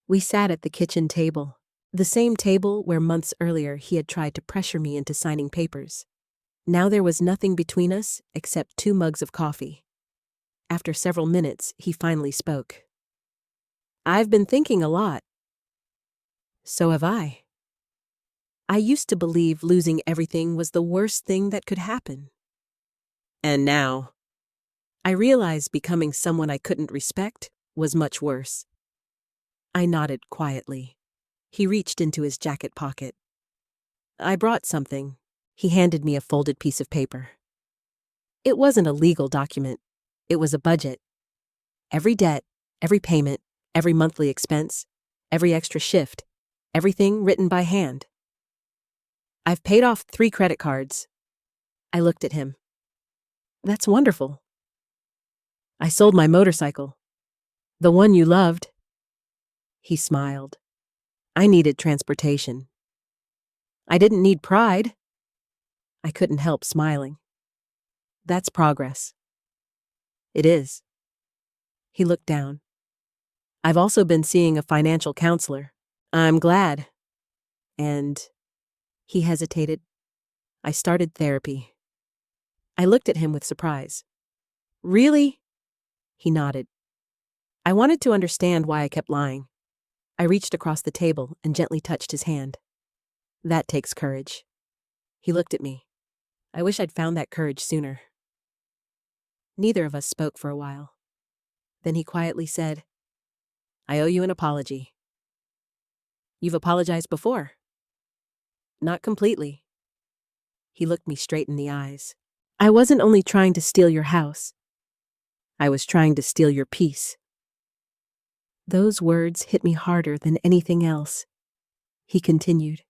We sat at the kitchen table, the same table where months earlier he had tried to pressure me into signing papers. Now there was nothing between us except 2 mugs of coffee. After several minutes, he finally spoke. I've been thinking a lot. So have I. I used to believe losing everything was the worst thing that could happen. And now, I realized becoming someone I couldn't respect was much worse. I nodded quietly. He reached into his jacket pocket. I brought something. He handed me a folded piece of paper. It wasn't a legal document. It was a budget. Every debt, every payment, every monthly expense, every extra shift, everything written by hand. I've paid off 3 credit cards. I looked at him. That's wonderful. I sold my motorcycle. The one you loved. He smiled. I needed transportation. I didn't need pride. I couldn't help smiling. That's progress. It is. He looked down. I've also been seeing a financial counselor. I'm glad. And he hesitated. I started therapy. I looked at him with surprise. Really? He nodded. I wanted to understand why I kept lying. I reached across the table and gently touched his hand. That takes courage. He looked at me. I wish I'd found that courage sooner. Neither of us spoke for a while. Then he quietly said, I owe you an apology. You've apologized before. Not completely. He looked me straight in the eyes. I wasn't only trying to steal your house. I was trying to steal your peace. Those words hit me harder than anything else. He continued.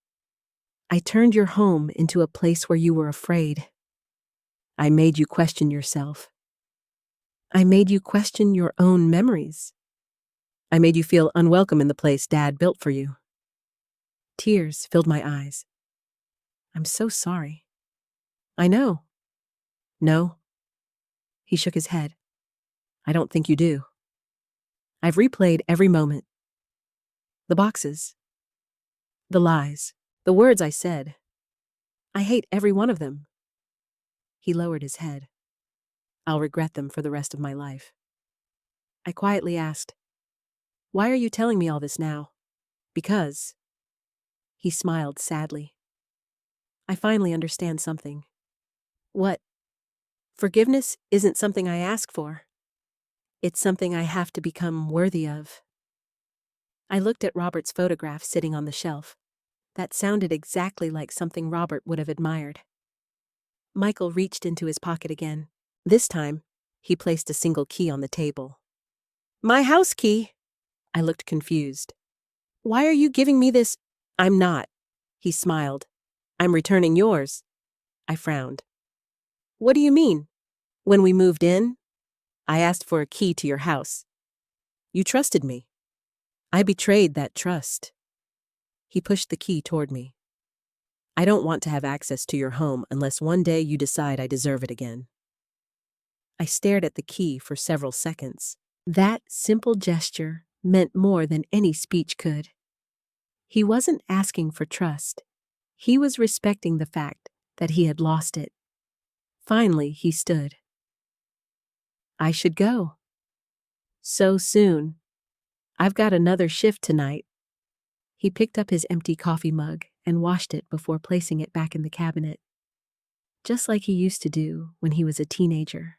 I turned your home into a place where you were afraid. I made you question yourself. I made you question your own memories. I made you feel unwelcome in the place Dad built for you. Tears filled my eyes. I'm so sorry. I know. No. He shook his head. I don't think you do. I've replayed every moment. The boxes. The lies. The words I said. I hate every one of them. He lowered his head. I'll regret them for the rest of my life. I quietly asked, why are you telling me all this now? Because. He smiled sadly. I finally understand something. What? Forgiveness isn't something I ask for. It's something I have to become worthy of. I looked at Robert's photograph sitting on the shelf. That sounded exactly like something Robert would have admired. Michael reached into his pocket again. This time, he placed a single key on the table. My house key! I looked confused. Why are you giving me this? I'm not. He smiled. I'm returning yours. I frowned. What do you mean? When we moved in, I asked for a key to your house. You trusted me. I betrayed that trust. He pushed the key toward me. I don't want to have access to your home unless one day you decide I deserve it again. I stared at the key for several seconds. That simple gesture meant more than any speech could. He wasn't asking for trust. He was respecting the fact that he had lost it. Finally, he stood. I should go. So soon. I've got another shift tonight. He picked up his empty coffee mug and washed it before placing it back in the cabinet, just like he used to do when he was a teenager.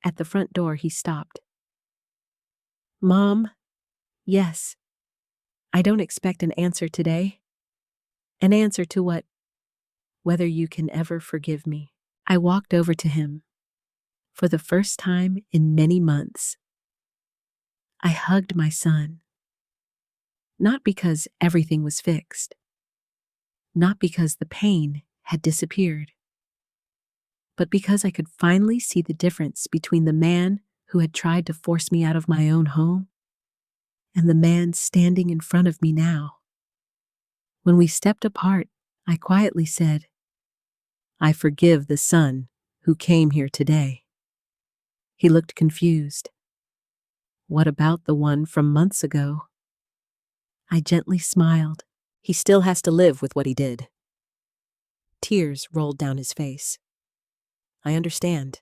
At the front door, he stopped. Mom, yes. I don't expect an answer today. An answer to what? Whether you can ever forgive me. I walked over to him. For the first time in many months, I hugged my son. Not because everything was fixed. Not because the pain had disappeared. But because I could finally see the difference between the man who had tried to force me out of my own home and the man standing in front of me now. When we stepped apart, I quietly said, I forgive the son who came here today. He looked confused. What about the one from months ago? I gently smiled. He still has to live with what he did. Tears rolled down his face. I understand.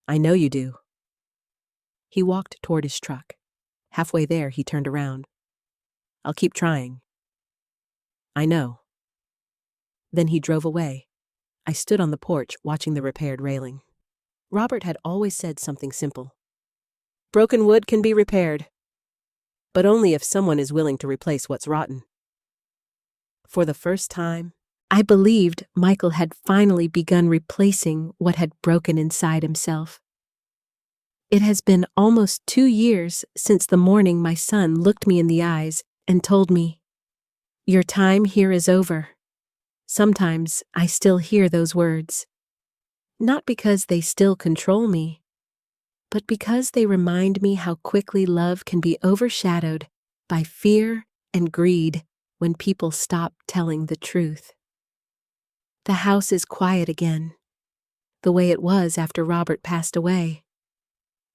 I know you do. He walked toward his truck. Halfway there, he turned around. I'll keep trying. I know. Then he drove away. I stood on the porch watching the repaired railing. Robert had always said something simple. Broken wood can be repaired, but only if someone is willing to replace what's rotten. For the first time, I believed Michael had finally begun replacing what had broken inside himself. It has been almost 2 years since the morning my son looked me in the eyes and told me, your time here is over. Sometimes I still hear those words. Not because they still control me, but because they remind me how quickly love can be overshadowed by fear and greed when people stop telling the truth. The house is quiet again, the way it was after Robert passed away.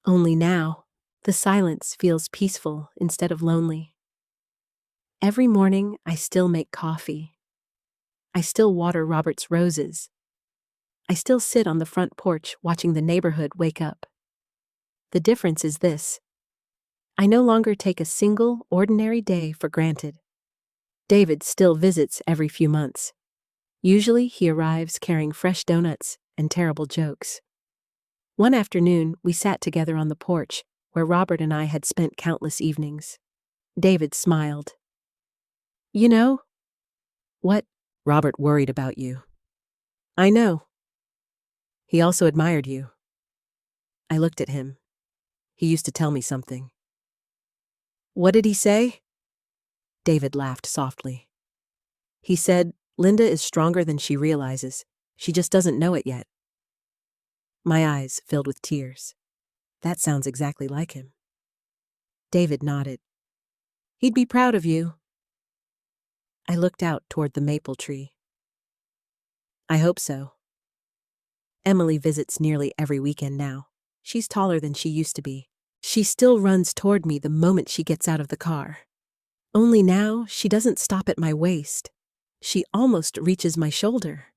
Only now, the silence feels peaceful instead of lonely. Every morning, I still make coffee. I still water Robert's roses. I still sit on the front porch watching the neighborhood wake up. The difference is this: I no longer take a single, ordinary day for granted. David still visits every few months. Usually, he arrives carrying fresh donuts and terrible jokes. One afternoon, we sat together on the porch, where Robert and I had spent countless evenings. David smiled. "You know what? Robert worried about you." "I know. He also admired you." I looked at him. He used to tell me something. "What did he say?" David laughed softly. "He said, Linda is stronger than she realizes. She just doesn't know it yet." My eyes filled with tears. That sounds exactly like him. David nodded. "He'd be proud of you." I looked out toward the maple tree. "I hope so." Emily visits nearly every weekend now. She's taller than she used to be. She still runs toward me the moment she gets out of the car. Only now, she doesn't stop at my waist. She almost reaches my shoulder.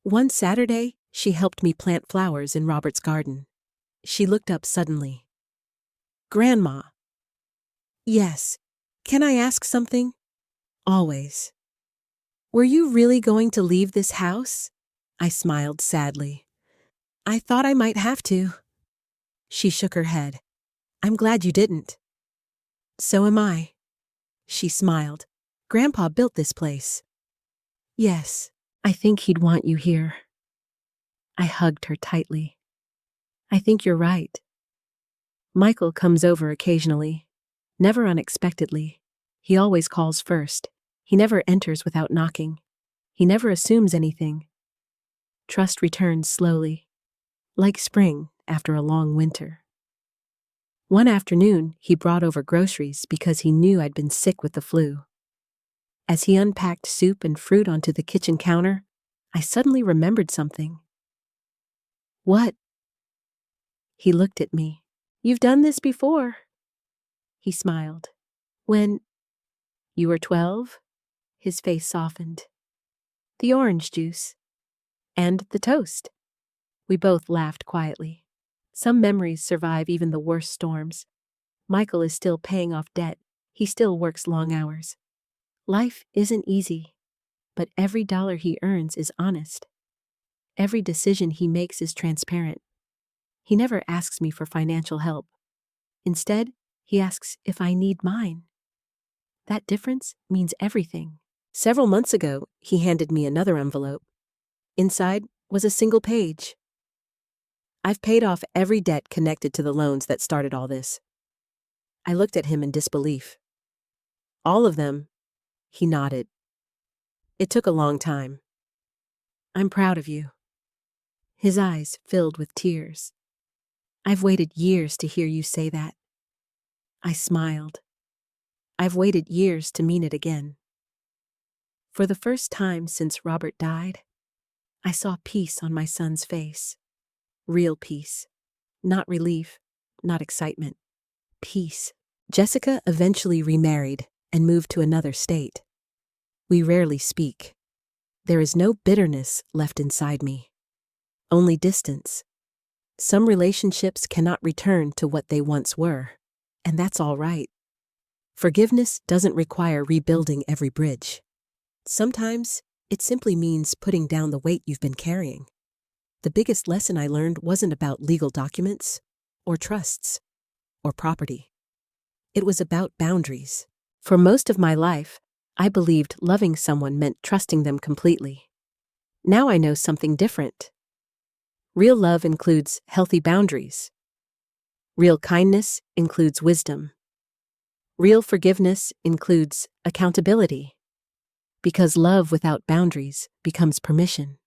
One Saturday, she helped me plant flowers in Robert's garden. She looked up suddenly. "Grandma." "Yes. Can I ask something?" "Always." "Were you really going to leave this house?" I smiled sadly. "I thought I might have to." She shook her head. "I'm glad you didn't." "So am I." She smiled. "Grandpa built this place." "Yes, I think he'd want you here." I hugged her tightly. "I think you're right." Michael comes over occasionally, never unexpectedly. He always calls first. He never enters without knocking. He never assumes anything. Trust returns slowly, like spring after a long winter. One afternoon, he brought over groceries because he knew I'd been sick with the flu. As he unpacked soup and fruit onto the kitchen counter, I suddenly remembered something. "What?" He looked at me. "You've done this before." He smiled. "When you were 12? His face softened. "The orange juice. And the toast." We both laughed quietly. Some memories survive even the worst storms. Michael is still paying off debt. He still works long hours. Life isn't easy, but every dollar he earns is honest. Every decision he makes is transparent. He never asks me for financial help. Instead, he asks if I need mine. That difference means everything. Several months ago, he handed me another envelope. Inside was a single page. "I've paid off every debt connected to the loans that started all this." I looked at him in disbelief. "All of them?" He nodded. "It took a long time." "I'm proud of you." His eyes filled with tears. "I've waited years to hear you say that." I smiled. "I've waited years to mean it again." For the first time since Robert died, I saw peace on my son's face. Real peace. Not relief, not excitement. Peace. Jessica eventually remarried and moved to another state. We rarely speak. There is no bitterness left inside me. Only distance. Some relationships cannot return to what they once were, and that's all right. Forgiveness doesn't require rebuilding every bridge. Sometimes, it simply means putting down the weight you've been carrying. The biggest lesson I learned wasn't about legal documents, or trusts, or property. It was about boundaries. For most of my life, I believed loving someone meant trusting them completely. Now I know something different. Real love includes healthy boundaries. Real kindness includes wisdom. Real forgiveness includes accountability. Because love without boundaries becomes permission.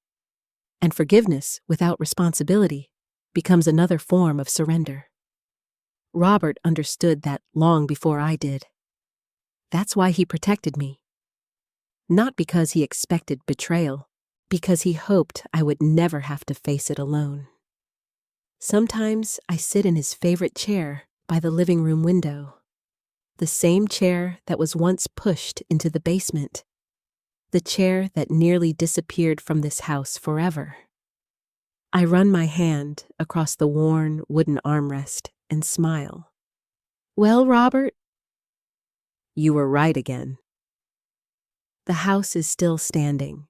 And forgiveness without responsibility becomes another form of surrender. Robert understood that long before I did. That's why he protected me. Not because he expected betrayal, because he hoped I would never have to face it alone. Sometimes I sit in his favorite chair by the living room window, the same chair that was once pushed into the basement, the chair that nearly disappeared from this house forever. I run my hand across the worn wooden armrest and smile. "Well, Robert?" "You were right again." The house is still standing.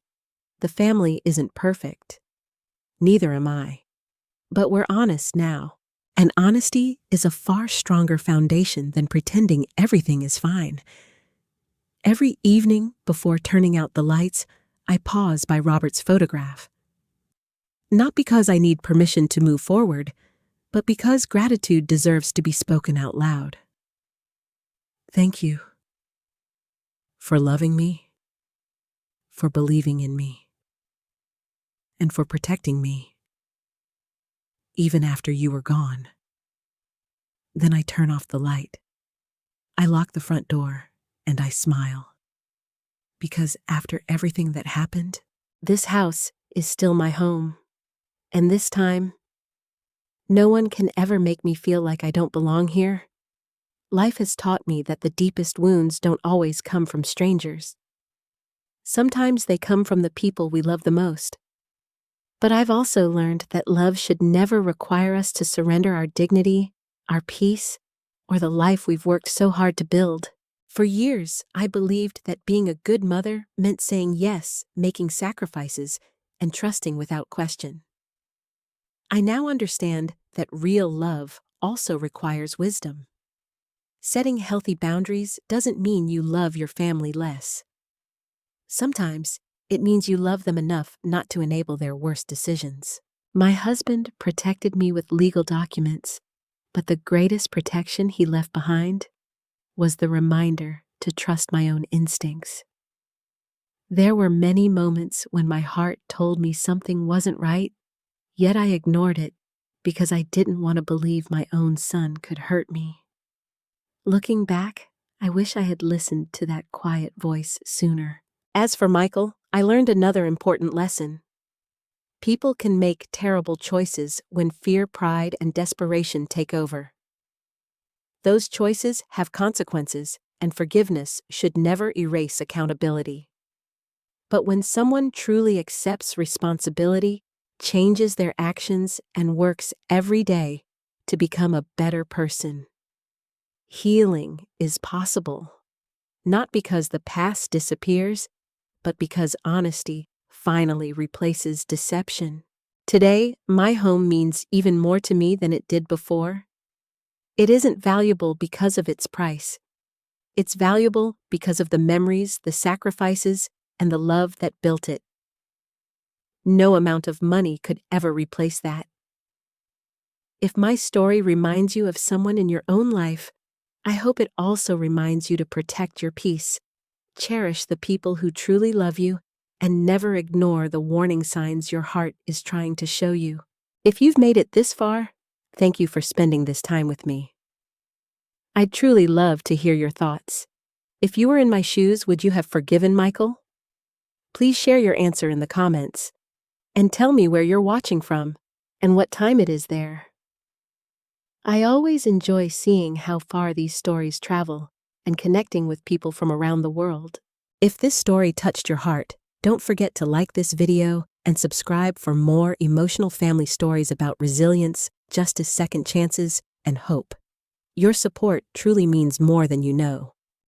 The family isn't perfect. Neither am I. But we're honest now, and honesty is a far stronger foundation than pretending everything is fine. Every evening before turning out the lights, I pause by Robert's photograph. Not because I need permission to move forward, but because gratitude deserves to be spoken out loud. Thank you for loving me, for believing in me, and for protecting me, even after you were gone. Then I turn off the light. I lock the front door, and I smile. Because after everything that happened, this house is still my home. And this time, no one can ever make me feel like I don't belong here. Life has taught me that the deepest wounds don't always come from strangers. Sometimes they come from the people we love the most. But I've also learned that love should never require us to surrender our dignity, our peace, or the life we've worked so hard to build. For years, I believed that being a good mother meant saying yes, making sacrifices, and trusting without question. I now understand that real love also requires wisdom. Setting healthy boundaries doesn't mean you love your family less. Sometimes, it means you love them enough not to enable their worst decisions. My husband protected me with legal documents, but the greatest protection he left behind was the reminder to trust my own instincts. There were many moments when my heart told me something wasn't right, yet I ignored it because I didn't want to believe my own son could hurt me. Looking back, I wish I had listened to that quiet voice sooner. As for Michael, I learned another important lesson. People can make terrible choices when fear, pride, and desperation take over. Those choices have consequences, and forgiveness should never erase accountability. But when someone truly accepts responsibility, changes their actions, and works every day to become a better person, healing is possible. Not because the past disappears, but because honesty finally replaces deception. Today, my home means even more to me than it did before. It isn't valuable because of its price. It's valuable because of the memories, the sacrifices, and the love that built it. No amount of money could ever replace that. If my story reminds you of someone in your own life, I hope it also reminds you to protect your peace, cherish the people who truly love you, and never ignore the warning signs your heart is trying to show you. If you've made it this far, thank you for spending this time with me. I'd truly love to hear your thoughts. If you were in my shoes, would you have forgiven Michael? Please share your answer in the comments. And tell me where you're watching from, and what time it is there. I always enjoy seeing how far these stories travel, and connecting with people from around the world. If this story touched your heart, don't forget to like this video and subscribe for more emotional family stories about resilience, justice, second chances, and hope. Your support truly means more than you know.